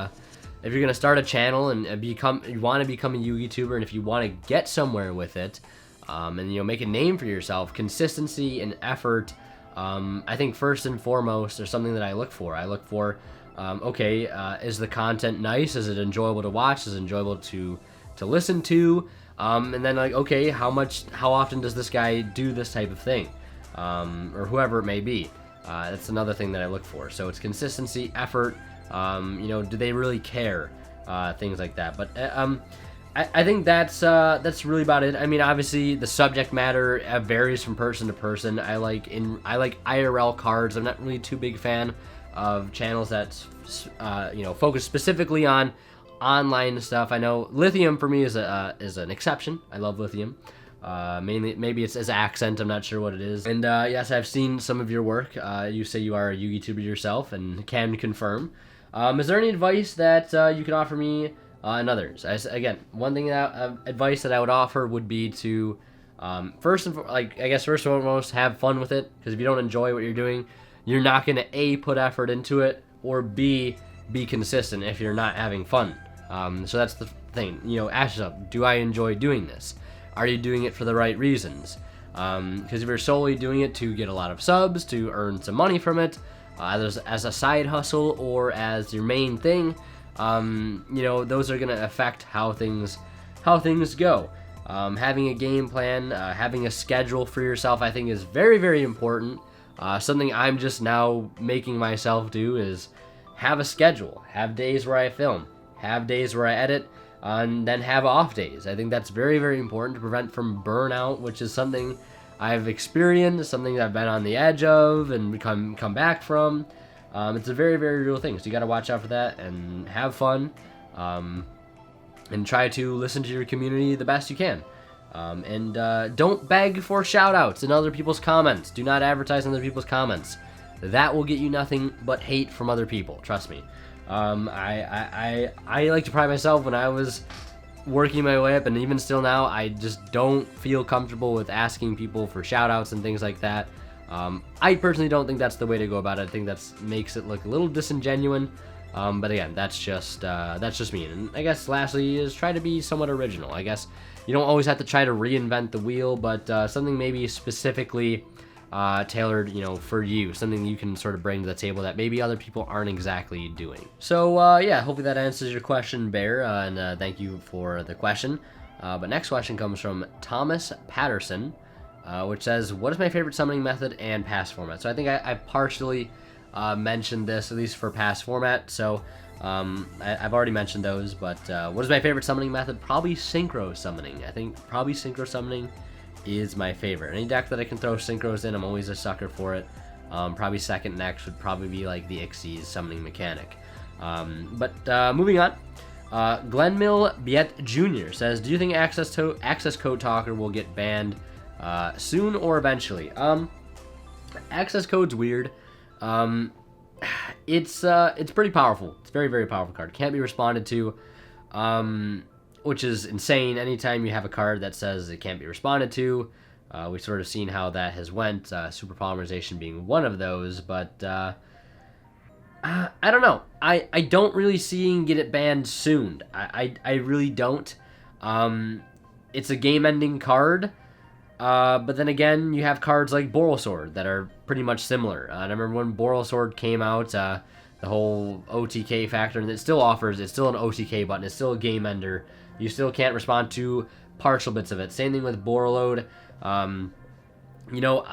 If you're gonna start a channel and you want to become a YouTuber, and if you want to get somewhere with it, and, you know, make a name for yourself, consistency and effort, I think first and foremost, is something that I look for. I look for, okay, is the content nice? Is it enjoyable to watch? Is it enjoyable to listen to? And then, like, okay, how often does this guy do this type of thing, or whoever it may be? That's another thing that I look for. So it's consistency, effort. You know, do they really care? Things like that. But I think that's really about it. I mean, obviously the subject matter varies from person to person. I like IRL cards. I'm not really too big fan of channels that you know, focus specifically on online stuff. I know Lithium for me is an exception. I love Lithium. Mainly, maybe it's as accent, I'm not sure what it is. And yes, I've seen some of your work. You say you are a YouTuber yourself, and can confirm. Is there any advice that you can offer me and others? Again, one thing advice that I would offer would be to first and foremost, have fun with it, because if you don't enjoy what you're doing, you're not going to A, put effort into it, or B, be consistent if you're not having fun. So that's the thing. You know, ask yourself, do I enjoy doing this? Are you doing it for the right reasons? Because if you're solely doing it to get a lot of subs, to earn some money from it, either as a side hustle or as your main thing, you know, those are going to affect how things go. Having a game plan, having a schedule for yourself, I think is very, very important. Something I'm just now making myself do is have a schedule, have days where I film, have days where I edit, and then have off days. I think that's very, very important to prevent from burnout, which is something I've experienced, something I've been on the edge of and come back from. It's a very, very real thing, so you got to watch out for that and have fun, and try to listen to your community the best you can. And don't beg for shout-outs in other people's comments. Do not advertise in other people's comments. That will get you nothing but hate from other people, trust me. I like to pride myself when I was working my way up, and even still now, I just don't feel comfortable with asking people for shout-outs and things like that. I personally don't think that's the way to go about it. I think that makes it look a little disingenuous. But again, that's just me. And I guess lastly is try to be somewhat original. I guess you don't always have to try to reinvent the wheel, but something maybe specifically tailored, you know, for you, something you can sort of bring to the table that maybe other people aren't exactly doing. So yeah, hopefully that answers your question, Bear, and thank you for the question. But next question comes from Thomas Patterson, which says, what is my favorite summoning method and pass format? So I think I partially mentioned this, at least for pass format, so I've already mentioned those, but what is my favorite summoning method? Probably synchro summoning. I think probably synchro summoning is my favorite. Any deck that I can throw synchros in, I'm always a sucker for it. Probably second next would probably be like the Xyz summoning mechanic. But moving on, Glenmill Biet Jr. says, do you think access code talker will get banned soon or eventually? Access code's weird. It's pretty powerful. It's very, very powerful card. Can't be responded to. which is insane. Anytime you have a card that says it can't be responded to, we've sort of seen how that has went, super polymerization being one of those, but I don't know. I don't really see get it banned soon. I really don't. It's a game-ending card, but then again, you have cards like Borrelsword that are pretty much similar. I remember when Borrelsword came out, the whole OTK factor, and it still offers, it's still an OTK button, it's still a game ender. You still can't respond to partial bits of it. Same thing with Borreload. You know,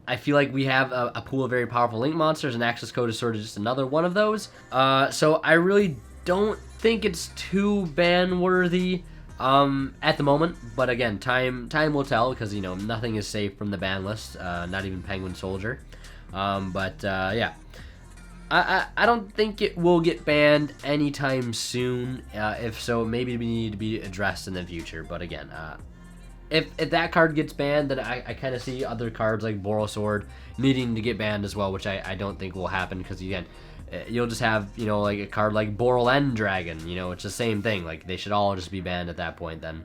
I feel like we have a pool of very powerful link monsters, and access code is sort of just another one of those. So I really don't think it's too ban-worthy at the moment. But again, time will tell, because, you know, nothing is safe from the ban list, not even Penguin Soldier. Yeah. I don't think it will get banned anytime soon. If so, maybe we need to be addressed in the future. But again, if that card gets banned, then I kind of see other cards like Borrelsword needing to get banned as well, which I don't think will happen, because again, you'll just have, you know, like a card like Borrel Dragon, you know, it's the same thing. Like, they should all just be banned at that point then.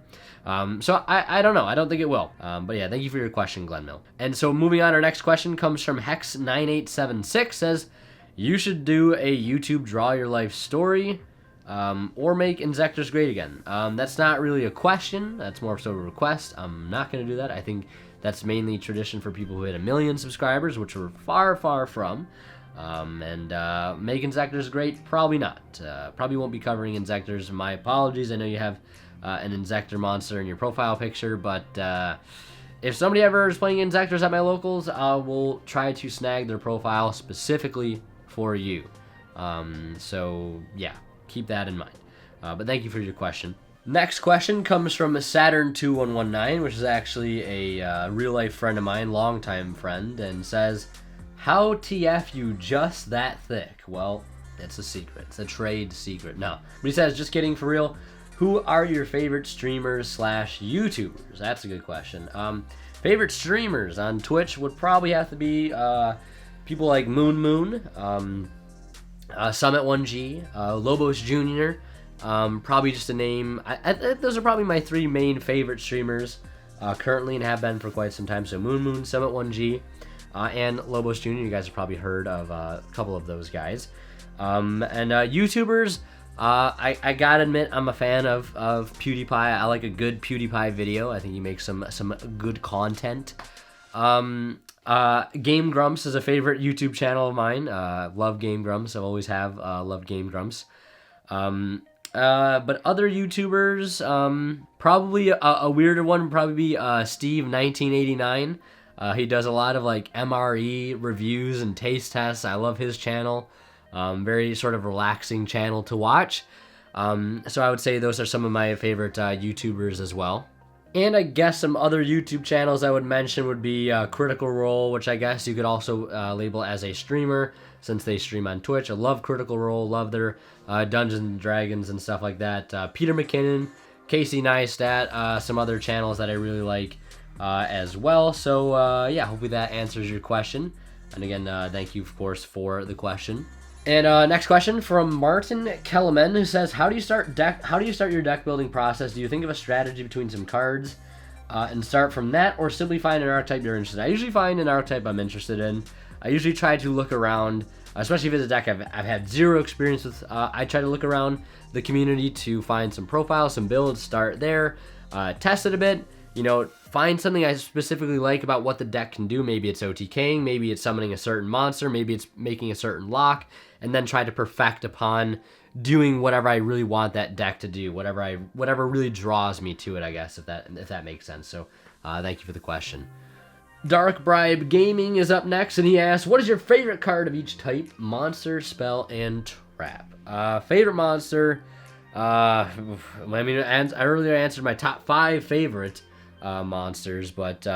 So I don't know. I don't think it will. But yeah, thank you for your question, Glenmill. And so moving on, our next question comes from Hex9876, says, you should do a YouTube draw your life story, or make Inzectors great again. That's not really a question. That's more so a request. I'm not going to do that. I think that's mainly tradition for people who hit 1 million subscribers, which we're far, far from. Make Inzectors great? Probably not. Probably won't be covering Inzectors. My apologies. I know you have an Inzector monster in your profile picture, but if somebody ever is playing Inzectors at my locals, I will try to snag their profile specifically for you. So yeah, keep that in mind. But thank you for your question. Next question comes from Saturn2119, which is actually a real-life friend of mine, longtime friend, and says, how TF you just that thick? Well, it's a secret. It's a trade secret. No. But he says, just kidding, for real, who are your favorite streamers / YouTubers? That's a good question. Favorite streamers on Twitch would probably have to be people like Moon, Summit1G, Lobos Jr., probably just a name. Those are probably my 3 main favorite streamers currently, and have been for quite some time. So Moon, Summit1G, and Lobos Jr. You guys have probably heard of a couple of those guys. YouTubers, I gotta admit, I'm a fan of PewDiePie. I like a good PewDiePie video. I think he makes some good content. Game Grumps is a favorite YouTube channel of mine. Love Game Grumps. I always have loved Game Grumps. But other YouTubers, probably a weirder one would probably be Steve1989. He does a lot of like MRE reviews and taste tests. I love his channel. Very sort of relaxing channel to watch. So I would say those are some of my favorite YouTubers as well. And I guess some other YouTube channels I would mention would be Critical Role, which I guess you could also label as a streamer, since they stream on Twitch. I love Critical Role, love their Dungeons and Dragons and stuff like that. Peter McKinnon, Casey Neistat, some other channels that I really like as well. So yeah, hopefully that answers your question. And again, thank you, of course, for the question. And next question from Martin Kellerman, who says, how do you start your deck building process? Do you think of a strategy between some cards and start from that, or simply find an archetype you're interested in? I usually find an archetype I'm interested in. I usually try to look around, especially if it's a deck I've had zero experience with. I try to look around the community to find some profiles, some builds, start there, test it a bit, you know, find something I specifically like about what the deck can do. Maybe it's OTKing, maybe it's summoning a certain monster, maybe it's making a certain lock, and then try to perfect upon doing whatever I really want that deck to do, whatever really draws me to it, I guess, if that makes sense. So thank you for the question. Dark Bribe Gaming is up next, and he asks, what is your favorite card of each type? Monster, spell, and trap. Favorite monster, I mean, I earlier answered my top 5 favorite monsters, but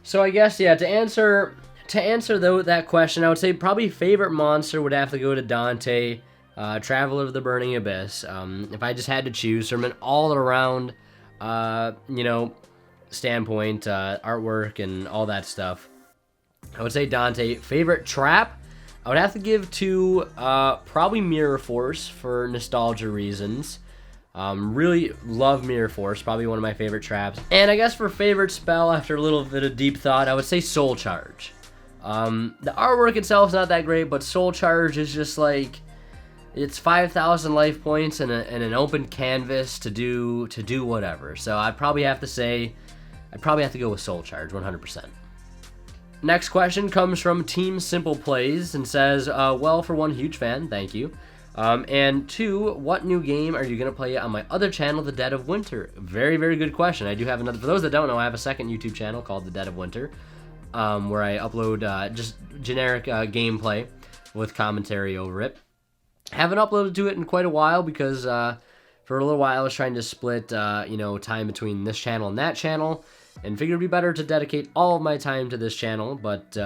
so I guess, yeah, to answer that question, I would say probably favorite monster would have to go to Dante, Traveler of the Burning Abyss. If I just had to choose from an all-around, you know, standpoint, artwork and all that stuff, I would say Dante. Favorite trap, I would have to give to probably Mirror Force for nostalgia reasons. Really love Mirror Force, probably one of my favorite traps. And I guess for favorite spell, after a little bit of deep thought, I would say Soul Charge. The artwork itself is not that great, but Soul Charge is just like, it's 5,000 life points and an open canvas to do whatever. So I'd probably have to go with Soul Charge, 100%. Next question comes from Team Simple Plays and says, well, for one, huge fan, thank you. And 2, what new game are you going to play on my other channel, The Dead of Winter? Very, very good question. I do have another. For those that don't know, I have a second YouTube channel called The Dead of Winter, where I upload just generic gameplay with commentary over it. Haven't uploaded to it in quite a while because for a little while I was trying to split time between this channel and that channel, and figured it'd be better to dedicate all of my time to this channel. But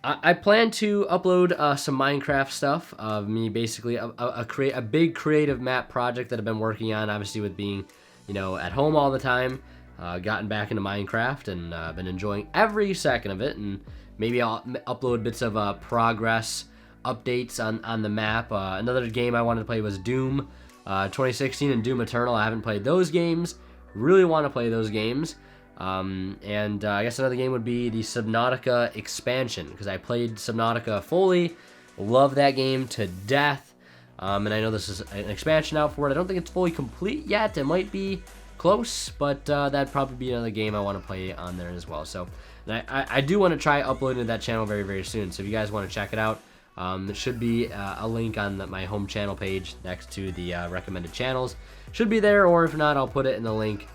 I plan to upload some Minecraft stuff of me, basically a big creative map project that I've been working on, obviously with being, at home all the time. Gotten back into Minecraft and been enjoying every second of it, and maybe I'll upload bits of progress updates on the map. Another game I wanted to play was Doom 2016 and Doom Eternal. I haven't played those games. Really want to play those games. And I guess another game would be the Subnautica expansion, because I played Subnautica fully, love that game to death, and I know this is an expansion out for it. I don't think it's fully complete yet. It might be close, but that'd probably be another game I want to play on there as well. So I do want to try uploading to that channel very, very soon. So if you guys want to check it out, there should be a link on my home channel page next to the recommended channels. Should be there, or if not, I'll put it in the link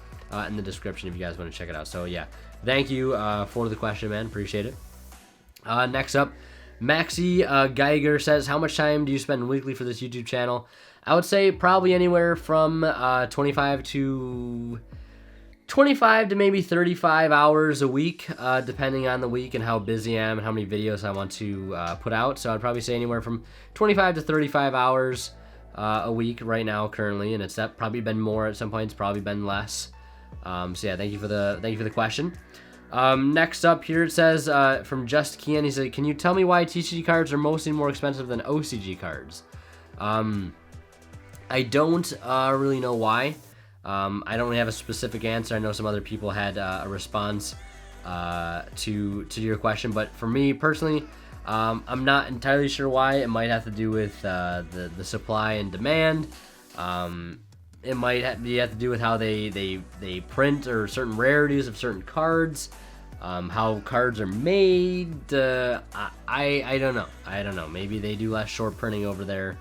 in the description if you guys want to check it out. So yeah, thank you for the question, man. Appreciate it. Next up, Maxi Geiger says, how much time do you spend weekly for this YouTube channel? I would say probably anywhere from 25 to maybe 35 hours a week, depending on the week and how busy I am and how many videos I want to put out. So I'd probably say anywhere from 25 to 35 hours a week right now currently, and it's probably been more at some points, probably been less. So yeah, thank you for the question. Next up here, it says from Just Kian, he said, can you tell me why TCG cards are mostly more expensive than OCG cards? I don't really know why. I don't really have a specific answer. I know some other people had a response to your question, but for me personally, I'm not entirely sure why. It might have to do with the supply and demand. It might have to do with how they print, or certain rarities of certain cards, how cards are made. I don't know. Maybe they do less short printing over there.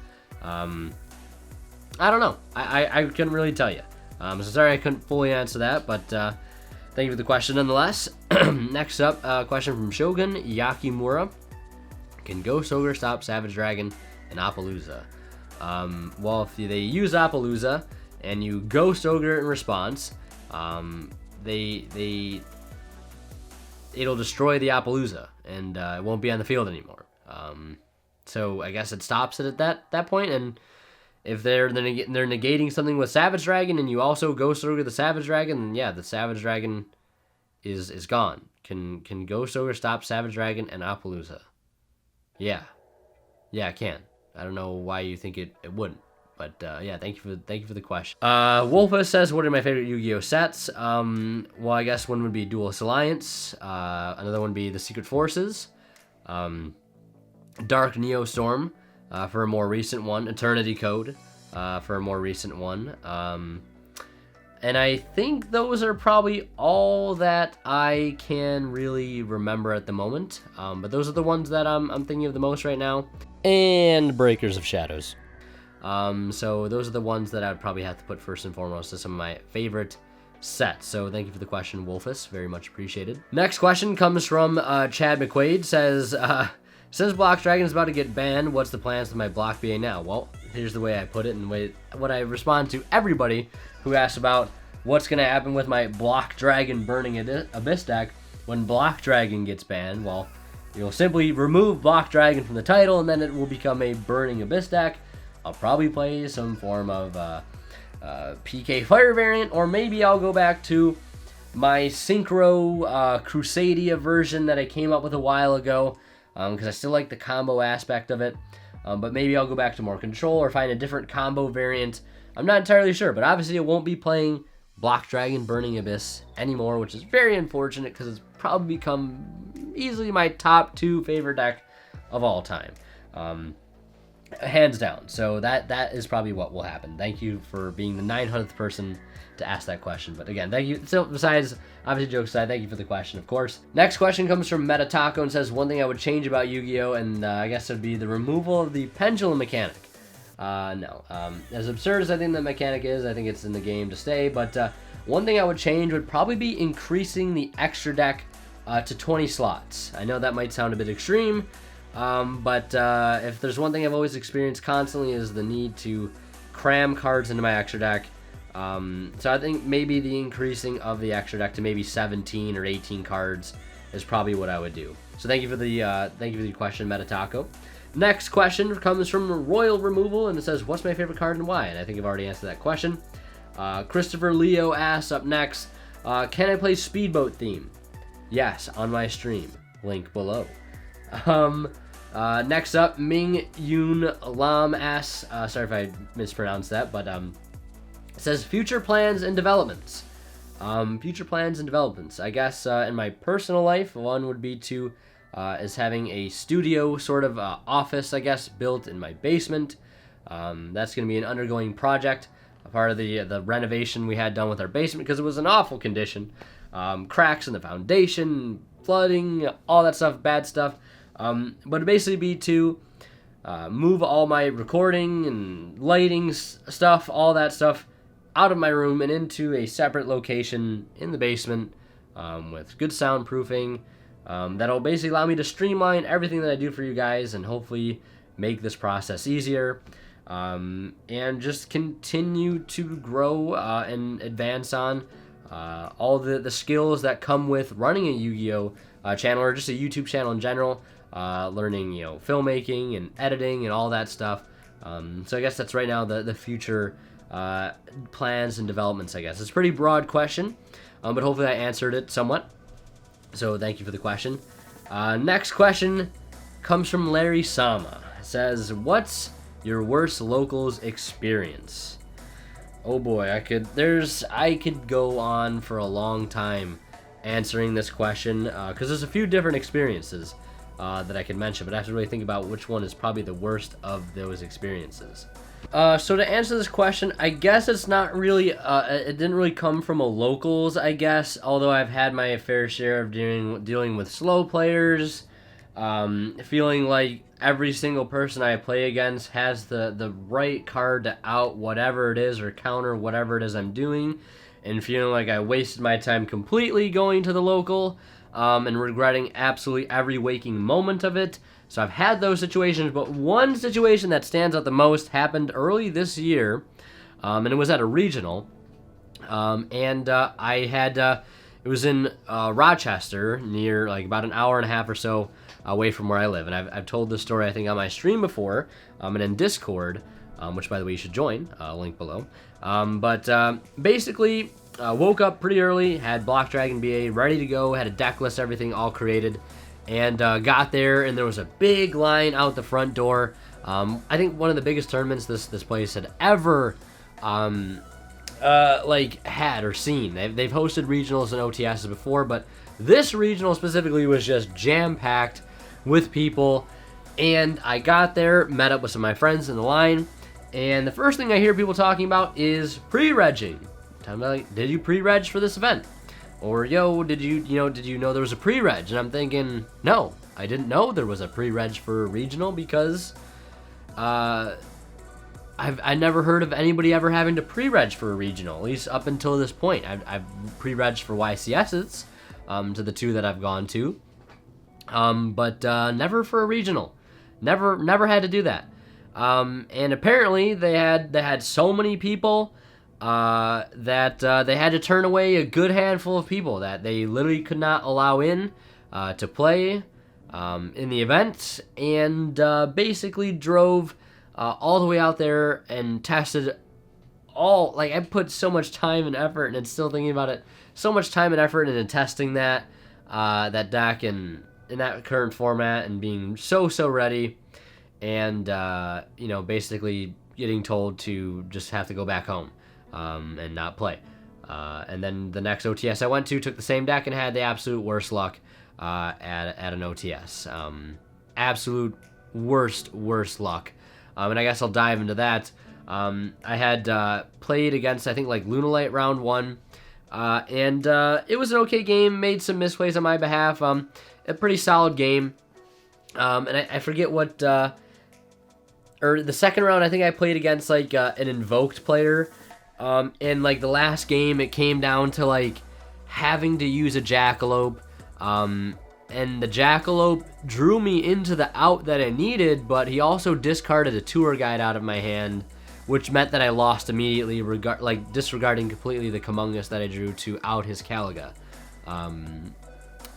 I don't know. I couldn't really tell you. So sorry I couldn't fully answer that, but thank you for the question nonetheless. Next up, a question from Shogun Nakamura. Can Ghost Ogre stop Savage Dragon and Appaloosa? Well, if they use Appaloosa and you Ghost Ogre in response, it'll destroy the Appaloosa, and it won't be on the field anymore. So I guess it stops it at that point, and if they're negating something with Savage Dragon and you also Ghost Ogre the Savage Dragon, then yeah, the Savage Dragon is gone. Can Ghost Ogre stop Savage Dragon and Appaloosa? Yeah, it can. I don't know why you think it wouldn't, but yeah, thank you for the question. Wolfa says, what are my favorite Yu-Gi-Oh sets? Well, I guess one would be Duelist Alliance. Another one would be the Secret Forces. Dark Neo Storm. For a more recent one, Eternity Code, for a more recent one. And I think those are probably all that I can really remember at the moment. But those are the ones that I'm thinking of the most right now. And Breakers of Shadows. So those are the ones that I'd probably have to put first and foremost as some of my favorite sets. So thank you for the question, Wolfus. Very much appreciated. Next question comes from Chad McQuaid. Says, since Block Dragon is about to get banned, what's the plans to my Block BA now? Well, here's the way I put it, and what I respond to everybody who asks about what's going to happen with my Block Dragon Burning Abyss deck when Block Dragon gets banned. Well, you'll simply remove Block Dragon from the title, and then it will become a Burning Abyss deck. I'll probably play some form of PK Fire variant, or maybe I'll go back to my Synchro Crusadia version that I came up with a while ago, because I still like the combo aspect of it. But maybe I'll go back to more control or find a different combo variant I'm not entirely sure, but obviously it won't be playing Block Dragon Burning Abyss anymore, which is very unfortunate because it's probably become easily my top 2 favorite deck of all time. Hands down. So that is probably what will happen. Thank you for being the 900th person to ask that question. But again, thank you. So besides, obviously jokes aside, thank you for the question, of course. Next question comes from Metataco and says, one thing I would change about Yu-Gi-Oh! And I guess it would be the removal of the pendulum mechanic. No. As absurd as I think the mechanic is, I think it's in the game to stay. But one thing I would change would probably be increasing the extra deck to 20 slots. I know that might sound a bit extreme, but if there's one thing I've always experienced constantly is the need to cram cards into my extra deck. So I think maybe the increasing of the extra deck to maybe 17 or 18 cards is probably what I would do. So thank you for the question, Metataco. Next question comes from Royal Removal, and it says, what's my favorite card and why? And I think I've already answered that question. Christopher Leo asks up next, can I play Speedboat theme? Yes, on my stream. Link below. Next up, Ming Yoon Lam asks, sorry if I mispronounced that, but it says future plans and developments. Future plans and developments. I guess in my personal life, one would be to is having a studio sort of office, I guess, built in my basement. That's going to be an undergoing project, a part of the renovation we had done with our basement because it was in awful condition. Cracks in the foundation, flooding, all that stuff, bad stuff. But it'd basically be to move all my recording and lighting stuff, all that stuff, out of my room and into a separate location in the basement with good soundproofing. That'll basically allow me to streamline everything that I do for you guys and hopefully make this process easier. And just continue to grow and advance on all the skills that come with running a Yu-Gi-Oh! Channel or just a YouTube channel in general. Learning, filmmaking and editing and all that stuff. So I guess that's right now the future plans and developments, I guess. It's a pretty broad question, but hopefully I answered it somewhat. So thank you for the question. Next question comes from Larry Sama. It says, what's your worst locals experience? Oh boy, I could go on for a long time answering this question because there's a few different experiences that I could mention, but I have to really think about which one is probably the worst of those experiences. So to answer this question, I guess it's not really, it didn't really come from a locals, I guess, although I've had my fair share of dealing with slow players, feeling like every single person I play against has the right card to out whatever it is or counter whatever it is I'm doing, and feeling like I wasted my time completely going to the local, and regretting absolutely every waking moment of it. So I've had those situations, but one situation that stands out the most happened early this year, and it was at a regional, and I had, it was in Rochester, near like about an hour and a half or so away from where I live, and I've told this story I think on my stream before, and in Discord, which by the way you should join, link below, but basically woke up pretty early, had Block Dragon BA ready to go, had a deck list, everything all created, and got there, and there was a big line out the front door. I think one of the biggest tournaments this place had ever had or seen. They've hosted regionals and OTSs before, but this regional specifically was just jam-packed with people. And I got there, met up with some of my friends in the line, and the first thing I hear people talking about is pre-regging. I'm like, did you pre-reg for this event? Or, yo, did you know there was a pre-reg? And I'm thinking, no, I didn't know there was a pre-reg for regional because I never heard of anybody ever having to pre-reg for a regional, at least up until this point. I've pre-regged for YCSs, to the 2 that I've gone to, but never for a regional. Never had to do that. And apparently they had so many people that they had to turn away a good handful of people that they literally could not allow in to play in the event, and basically drove all the way out there and tested all, like, I put so much time and effort, and it's still thinking about it, so much time and effort into testing that deck in that current format and being so ready, and basically getting told to just have to go back home and not play. And then the next OTS I went to took the same deck and had the absolute worst luck at an OTS. Absolute worst luck. And I guess I'll dive into that. I had played against, I think, like Lunalite round 1. And it was an okay game. Made some misplays on my behalf. A pretty solid game. And I forget what... or the second round, I think I played against, like, an invoked player. And, like, the last game, it came down to, like, having to use a Jackalope. And the Jackalope drew me into the out that I needed, but he also discarded a tour guide out of my hand, which meant that I lost immediately, disregarding completely the Kamungus that I drew to out his Caliga.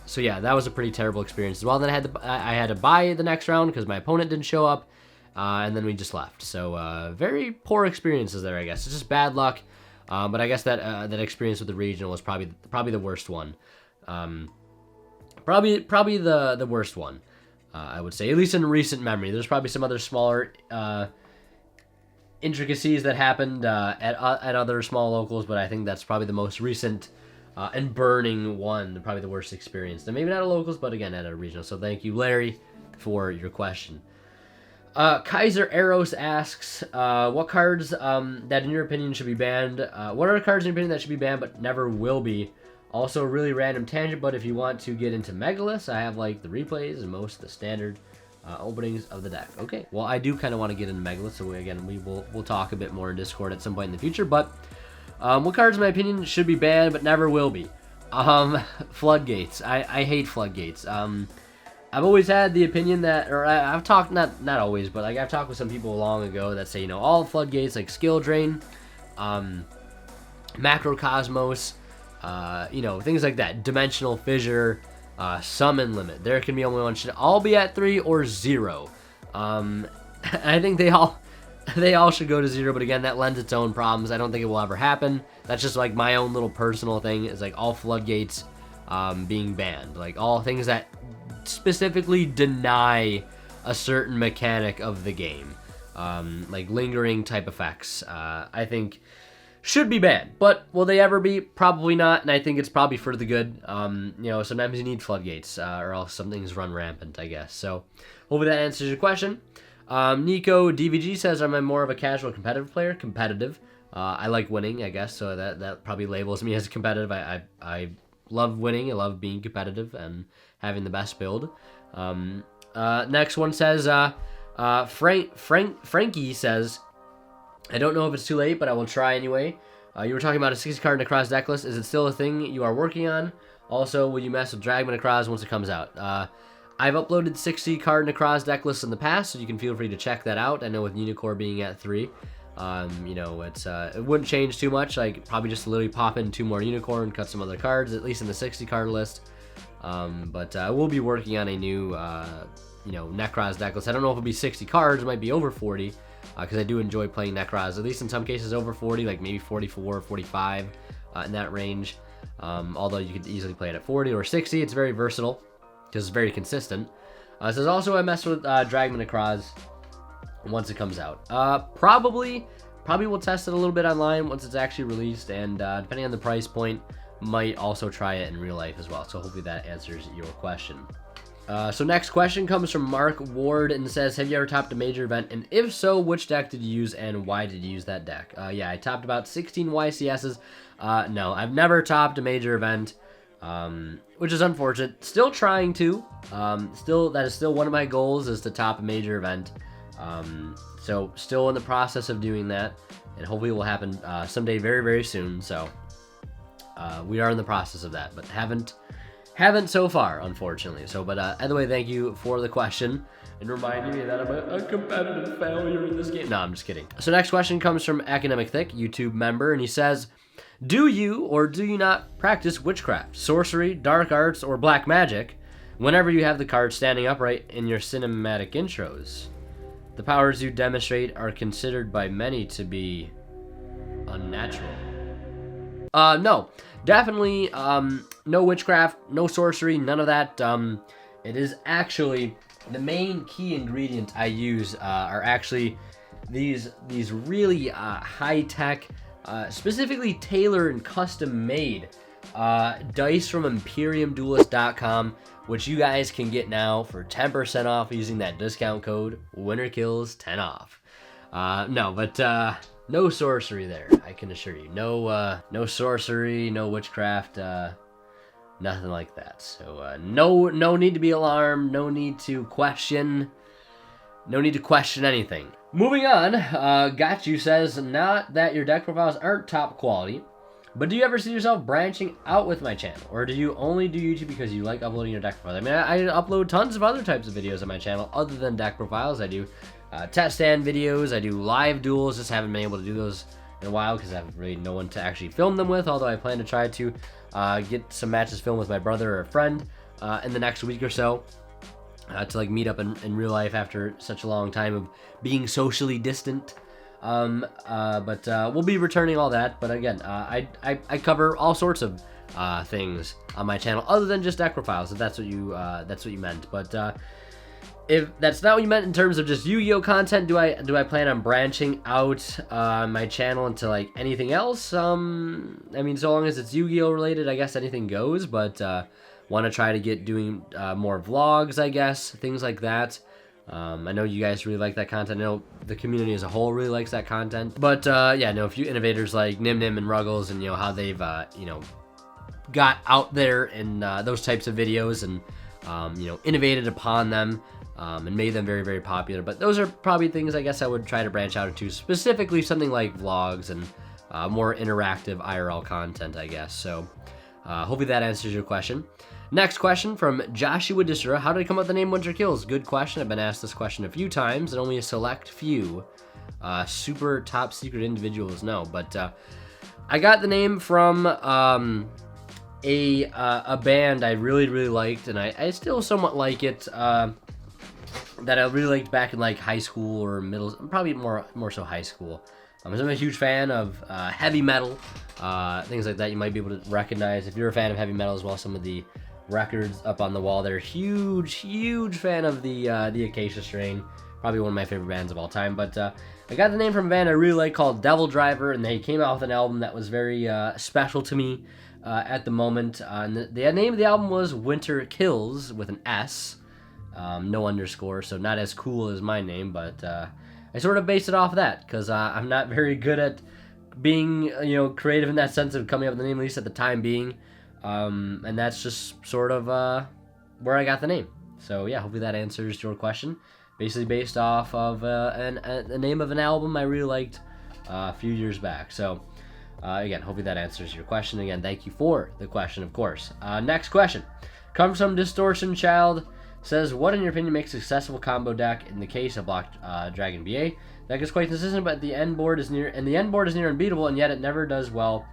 So yeah, that was a pretty terrible experience as well. Then I had to buy the next round because my opponent didn't show up, and then we just left. So very poor experiences there, I guess. It's just bad luck, but I guess that that experience with the regional was probably the worst one. Probably the worst one, I would say, at least in recent memory. There's probably some other smaller intricacies that happened at other small locals, but I think that's probably the most recent and burning one, probably the worst experience. And maybe not at locals, but again at a regional. So thank you, Larry, for your question. Kaiser Eros asks, what cards that in your opinion should be banned? What are cards in your opinion that should be banned but never will be? Also, really random tangent, but if you want to get into Megaliths, I have like the replays and most of the standard openings of the deck. Okay, well, I do kind of want to get into Megaliths, so we'll talk a bit more in Discord at some point in the future. But what cards, in my opinion, should be banned but never will be? Floodgates. I hate floodgates. I've always had the opinion that, or I've talked, not always, but like I've talked with some people long ago that say, you know, all floodgates like Skill Drain, Macrocosmos, you know, things like that, Dimensional Fissure, Summon Limit. There can be only one. Should all be at 3 or 0. I think they all should go to 0, but again, that lends its own problems. I don't think it will ever happen. That's just like my own little personal thing, is like all floodgates being banned. Like all things that specifically deny a certain mechanic of the game. Like lingering type effects, I think should be banned. But will they ever be? Probably not, and I think it's probably for the good. You know, sometimes you need floodgates, or else some things run rampant, I guess. So hopefully that answers your question. Nico DVG says, am I more of a casual competitive player? Competitive. I like winning, I guess, so that probably labels me as competitive. I love winning. I love being competitive and having the best build. Next one says, Frankie says, I don't know if it's too late, but I will try anyway. You were talking about a 60 card Necroz deck list. Is it still a thing you are working on? Also, will you mess with Dragman Necroz once it comes out? I've uploaded 60 card Necroz deck lists in the past, so you can feel free to check that out. I know with Unicorn being at 3, you know, it wouldn't change too much. Like probably just literally pop in 2 more Unicorn, cut some other cards, at least in the 60 card list. But I will be working on a new, you know, Necroz deck list. I don't know if it'll be 60 cards. It might be over 40. Because I do enjoy playing Necroz, at least in some cases over 40, like maybe 44, 45, in that range. Although you could easily play it at 40 or 60, it's very versatile, because it's very consistent. It says also I mess with Dragman Necroz once it comes out. Probably will test it a little bit online once it's actually released, and depending on the price point, might also try it in real life as well. So hopefully that answers your question. So next question comes from Mark Ward and says, have you ever topped a major event? And if so, which deck did you use and why did you use that deck? Yeah, I topped about 16 YCSs. No, I've never topped a major event, which is unfortunate. Still trying to. That is still one of my goals, is to top a major event. So still in the process of doing that, and hopefully it will happen someday very, very soon. So we are in the process of that, but haven't so far, unfortunately. So, but either way, thank you for the question and reminding me that I'm a competitive failure in this game. No, I'm just kidding. So next question comes from Academic Thick, YouTube member, and he says, do you or do you not practice witchcraft, sorcery, dark arts, or black magic whenever you have the cards standing upright in your cinematic intros? The powers you demonstrate are considered by many to be unnatural. No. Definitely, no witchcraft, no sorcery, none of that. It is actually, the main key ingredient I use are actually these really high-tech, specifically tailored and custom-made dice from ImperiumDuelist.com, which you guys can get now for 10% off using that discount code WinterKills10off. No sorcery there, I can assure you. No sorcery, no witchcraft, nothing like that. So no need to be alarmed, no need to question anything. Moving on, Got says, not that your deck profiles aren't top quality, but do you ever see yourself branching out with my channel? Or do you only do YouTube because you like uploading your deck profiles? I mean, I upload tons of other types of videos on my channel other than deck profiles. I do test stand videos, I do live duels, just haven't been able to do those in a while because I have really no one to actually film them with, although I plan to try to get some matches filmed with my brother or a friend in the next week or so. To like meet up in real life after such a long time of being socially distant. But we'll be returning all that. But again, I cover all sorts of things on my channel other than just deck profiles, if that's what you meant. But if that's not what you meant in terms of just Yu-Gi-Oh content, do I plan on branching out my channel into like anything else? I mean, so long as it's Yu-Gi-Oh related, I guess anything goes. But want to try to get doing more vlogs, I guess, things like that. I know you guys really like that content. I know the community as a whole really likes that content. But yeah, no, a few innovators like Nim and Ruggles, and how they've got out there in those types of videos and innovated upon them and made them very, very popular. But those are probably things I guess I would try to branch out into, specifically something like vlogs and more interactive IRL content, I guess. So hopefully that answers your question. Next question from Joshua Disra. How did I come up with the name Winter Kills? Good question. I've been asked this question a few times, and only a select few super top secret individuals know. But I got the name from a band I really, really liked, and I still somewhat like it, that I really liked back in like high school or middle, probably more so high school. I'm a huge fan of heavy metal, things like that. You might be able to recognize if you're a fan of heavy metal as well. Some of the records up on the wall there. Huge fan of the Acacia Strain. Probably one of my favorite bands of all time. But I got the name from a band I really like called Devil Driver, and they came out with an album that was very special to me at the moment. And the name of the album was Winter Kills with an S, no underscore, so not as cool as my name, but I sort of based it off of that because I'm not very good at being creative in that sense of coming up with the name, at least at the time being. And that's just sort of where I got the name. So yeah, hopefully that answers your question. Basically based off of the name of an album I really liked a few years back. So again, hopefully that answers your question. Again, thank you for the question, of course. Next question comes from Distortion Child. Says, what in your opinion makes a successful combo deck in the case of Block Dragon BA? Deck is quite consistent, but the end board is near unbeatable, and yet it never does well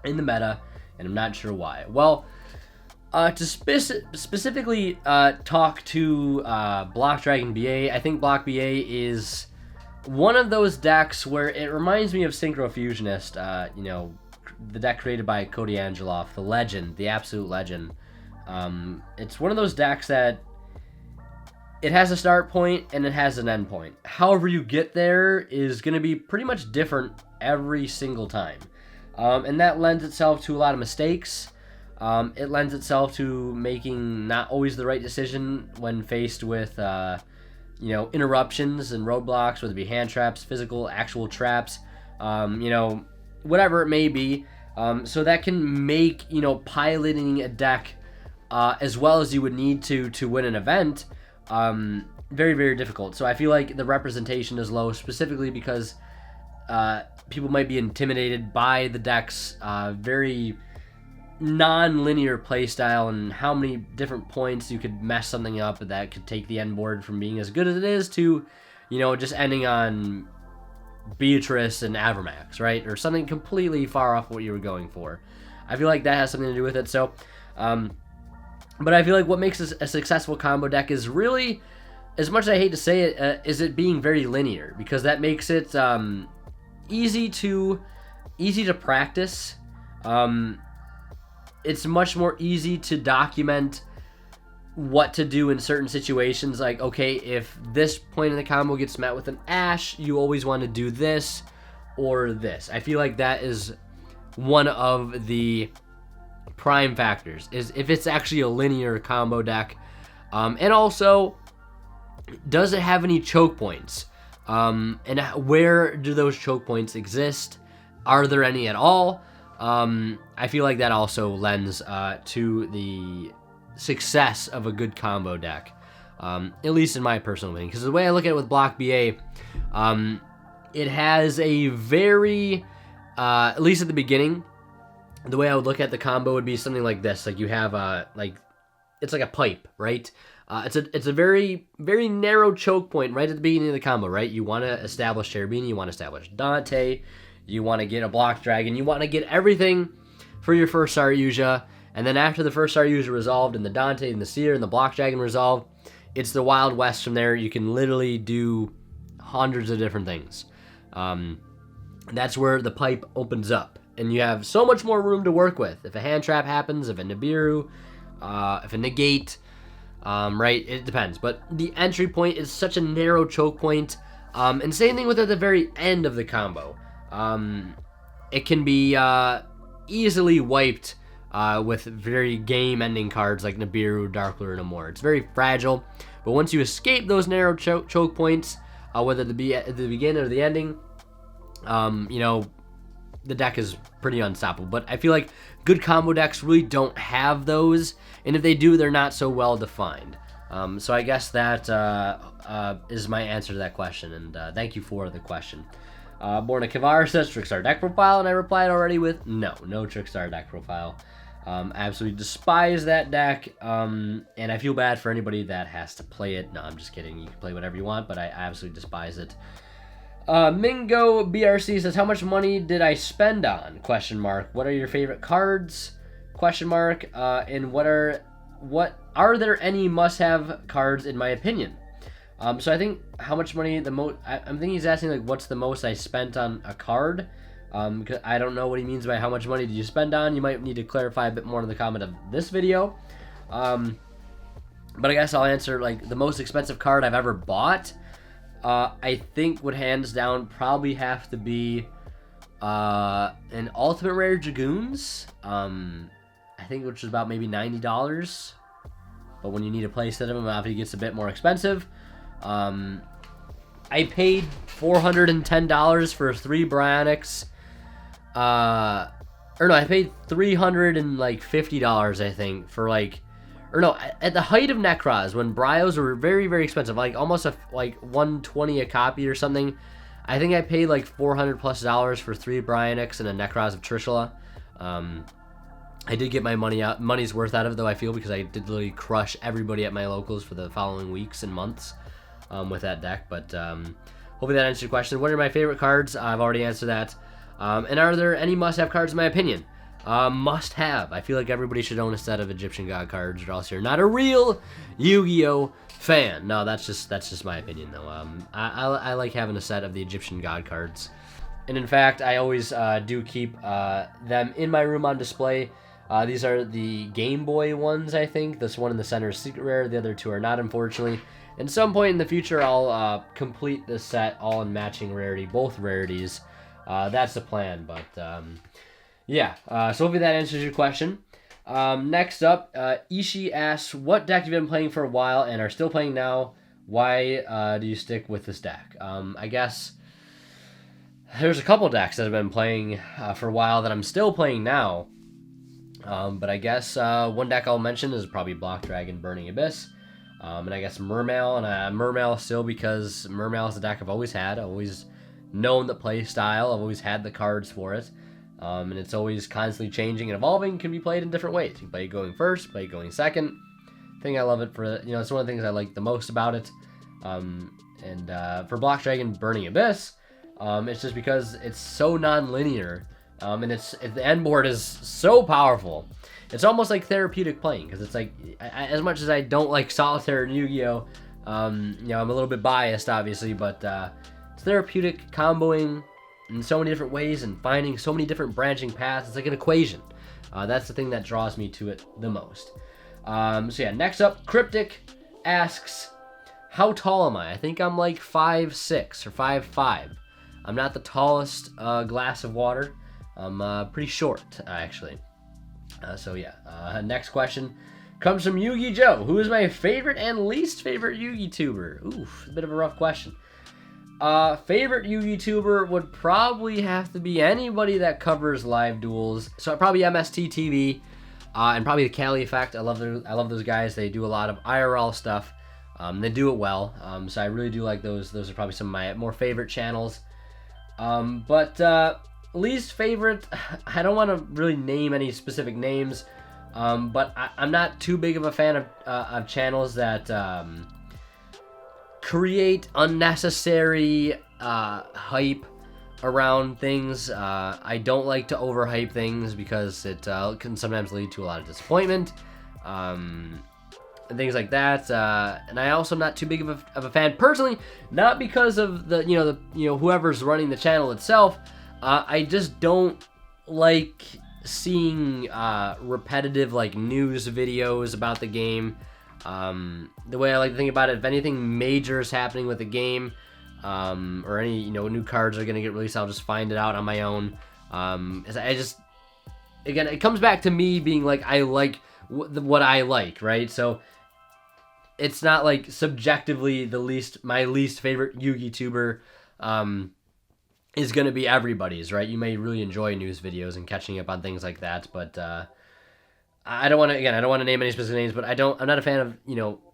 in the meta, and I'm not sure why. Well, to specifically talk to Block Dragon BA, I think Block BA is one of those decks where it reminds me of Synchro Fusionist, the deck created by Cody Angeloff, the legend, the absolute legend. It's one of those decks that it has a start point and it has an end point. However you get there is going to be pretty much different every single time. And that lends itself to a lot of mistakes. It lends itself to making not always the right decision when faced with, interruptions and roadblocks, whether it be hand traps, physical, actual traps, whatever it may be. So that can make, piloting a deck as well as you would need to win an event, very, very difficult. So I feel like the representation is low, specifically because people might be intimidated by the deck's very non-linear playstyle and how many different points you could mess something up that could take the end board from being as good as it is to, just ending on Beatrice and Avermax, right? Or something completely far off what you were going for. I feel like that has something to do with it. So, but I feel like what makes a successful combo deck is really, as much as I hate to say it, is it being very linear, because that makes it easy to practice. It's much more easy to document what to do in certain situations. Like, okay, if this point in the combo gets met with an Ash, you always want to do this or this. I feel like that is one of the prime factors, is if it's actually a linear combo deck. And also, does it have any choke points? And where do those choke points exist? Are there any at all? I feel like that also lends to the success of a good combo deck, at least in my personal opinion. Because the way I look at it with Block BA, it has a very, at least at the beginning, the way I would look at the combo would be something like this. Like, you have it's like a pipe, right? It's a very, very narrow choke point right at the beginning of the combo, right? You want to establish Cherubini, you want to establish Dante, you want to get a Block Dragon, you want to get everything for your first star Yugioh, and then after the first star Yugioh resolved, and the Dante and the Seer and the Block Dragon resolved, it's the Wild West from there. You can literally do hundreds of different things. That's where the pipe opens up, and you have so much more room to work with. If a hand trap happens, if a Nibiru, if a negate, right, it depends. But the entry point is such a narrow choke point, and same thing with at the very end of the combo. It can be easily wiped with very game-ending cards like Nibiru, Dark Lord, and more. It's very fragile, but once you escape those narrow choke points, whether it be at the beginning or the ending, you know, the deck is pretty unstoppable. But I feel like good combo decks really don't have those, and if they do, they're not so well defined. So I guess that is my answer to that question, and thank you for the question. Born a Kavar says Trickstar deck profile, and I replied already with no Trickstar deck profile. I absolutely despise that deck, and I feel bad for anybody that has to play it. No, I'm just kidding. You can play whatever you want, but I absolutely despise it. Mingo BRC says, how much money did I spend on? Question mark. What are your favorite cards? Question mark. And what are there any must-have cards in my opinion? So I think how much money I'm thinking he's asking like what's the most I spent on a card. Because I don't know what he means by how much money did you spend on. You might need to clarify a bit more in the comment of this video. But I guess I'll answer like the most expensive card I've ever bought. I think would hands down probably have to be an Ultimate Rare Dragoons. I think which is about maybe $90. But when you need a play set of them, obviously it gets a bit more expensive. I paid $410 for 3 Bryonics. Or no, I paid $350, I think, for like, or no, at the height of Necros, when Bryos were very, very expensive, like almost like $120 a copy or something. I think I paid like $400+ for 3 Bryonics and a Necros of Trishula. I did get my money's worth out of it, though, I feel, because I did literally crush everybody at my locals for the following weeks and months with that deck. But hopefully that answered your question. What are my favorite cards? I've already answered that. And are there any must-have cards in my opinion? Must-have. I feel like everybody should own a set of Egyptian God cards, or else you're not a real Yu-Gi-Oh fan. No, that's just my opinion, though. I like having a set of the Egyptian God cards. And in fact, I always do keep them in my room on display. These are the Game Boy ones, I think. This one in the center is Secret Rare. The other 2 are not, unfortunately. At some point in the future, I'll complete the set all in matching rarity, both rarities. That's the plan, but yeah. So hopefully that answers your question. Next up, Ishii asks, what deck have you been playing for a while and are still playing now? Why do you stick with this deck? I guess there's a couple decks that I've been playing for a while that I'm still playing now. But I guess one deck I'll mention is probably Block Dragon, Burning Abyss. And I guess Mermail, and Mermail still because Mermail is the deck I've always had. I've always known the play style. I've always had the cards for it. And it's always constantly changing and evolving. Can be played in different ways. You can play it going first, play it going second. I think I love it for, it's one of the things I like the most about it. And for Block Dragon, Burning Abyss, it's just because it's so non-linear. And the end board is so powerful. It's almost like therapeutic playing, because it's like, as much as I don't like Solitaire and Yu-Gi-Oh, I'm a little bit biased, obviously, but it's therapeutic comboing in so many different ways and finding so many different branching paths. It's like an equation. That's the thing that draws me to it the most. So yeah, next up, Cryptic asks, how tall am I? I think I'm like 5'6" or 5'5". I'm not the tallest glass of water. I'm pretty short, actually. So yeah, next question comes from Yugioh. Who is my favorite and least favorite Yu-Gi-Tuber? Oof, a bit of a rough question. Favorite Yu-Gi-Tuber would probably have to be anybody that covers live duels. So probably MST TV, and probably the Cali Effect. I love those guys. They do a lot of IRL stuff. They do it well. So I really do like those. Those are probably some of my more favorite channels. But least favorite, I don't want to really name any specific names. But I'm not too big of a fan of channels that create unnecessary hype around things. I don't like to overhype things because it can sometimes lead to a lot of disappointment and things like that. And I also am not too big of a fan personally, not because of the whoever's running the channel itself. I just don't like seeing repetitive like news videos about the game. The way I like to think about it, if anything major is happening with the game, or any new cards are gonna get released, I'll just find it out on my own. Again, it comes back to me being like, I like what I like, right? So it's not like subjectively my least favorite Yu-Gi-Tuber is gonna be everybody's, right? You may really enjoy news videos and catching up on things like that, but I don't want to name any specific names, but I'm not a fan of,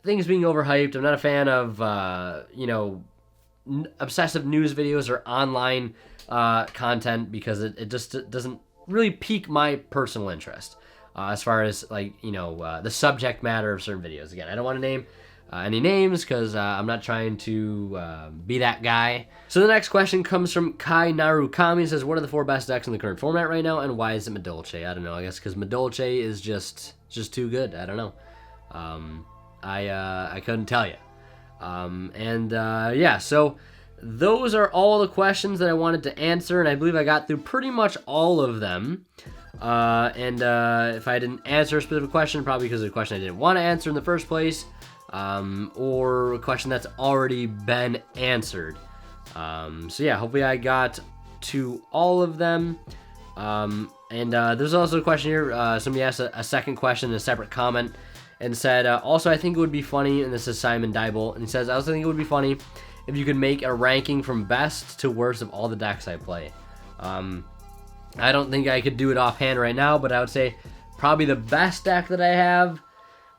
things being overhyped. I'm not a fan of, obsessive news videos or online content, because it just doesn't really pique my personal interest as far as the subject matter of certain videos. Again, I don't want to name any names because I'm not trying to be that guy. So the next question comes from Kai Narukami. He says, what are the 4 best decks in the current format right now, and why is it Madolche? I don't know. I guess because Madolche is just too good. I don't know. I couldn't tell you. Yeah, so those are all the questions that I wanted to answer, and I believe I got through pretty much all of them. If I didn't answer a specific question, probably because of a question I didn't want to answer in the first place, or a question that's already been answered. So yeah, hopefully I got to all of them. There's also a question here. Somebody asked a second question in a separate comment and said, also, I think it would be funny, and this is Simon Dybel, and he says, I also think it would be funny if you could make a ranking from best to worst of all the decks I play. I don't think I could do it offhand right now, but I would say probably the best deck that I have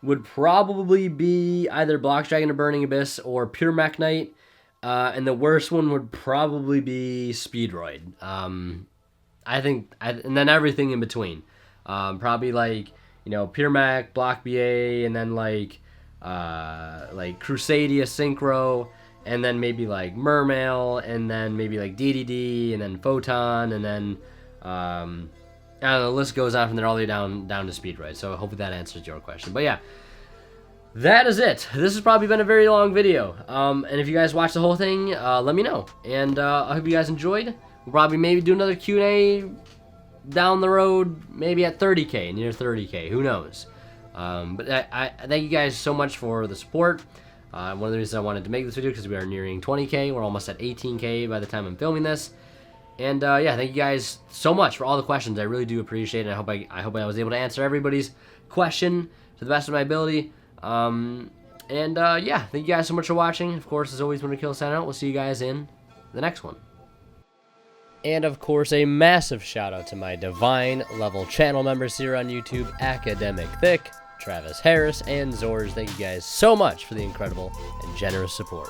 would probably be either Blox Dragon or Burning Abyss or Pure Mech Knight, and the worst one would probably be Speedroid. And then everything in between. Probably Pure Mech, Block BA, and then like Crusadia Synchro, and then maybe like Mermail, and then maybe like DDD, and then Photon, and then I don't know, the list goes on from there all the way down to Speedroid. So hopefully that answers your question. But yeah, that is it. This has probably been a very long video. And if you guys watched the whole thing, let me know. And I hope you guys enjoyed. We'll probably maybe do another Q&A down the road, maybe at 30K, near 30K. Who knows? But I thank you guys so much for the support. One of the reasons I wanted to make this video because we are nearing 20K. We're almost at 18K by the time I'm filming this. And yeah, thank you guys so much for all the questions. I really do appreciate it. I hope I was able to answer everybody's question to the best of my ability. Yeah, thank you guys so much for watching. Of course, as always, when we kill sign out, we'll see you guys in the next one. And of course, a massive shout out to my divine level channel members here on YouTube, Academic Thick, Travis Harris, and Zorz. Thank you guys so much for the incredible and generous support.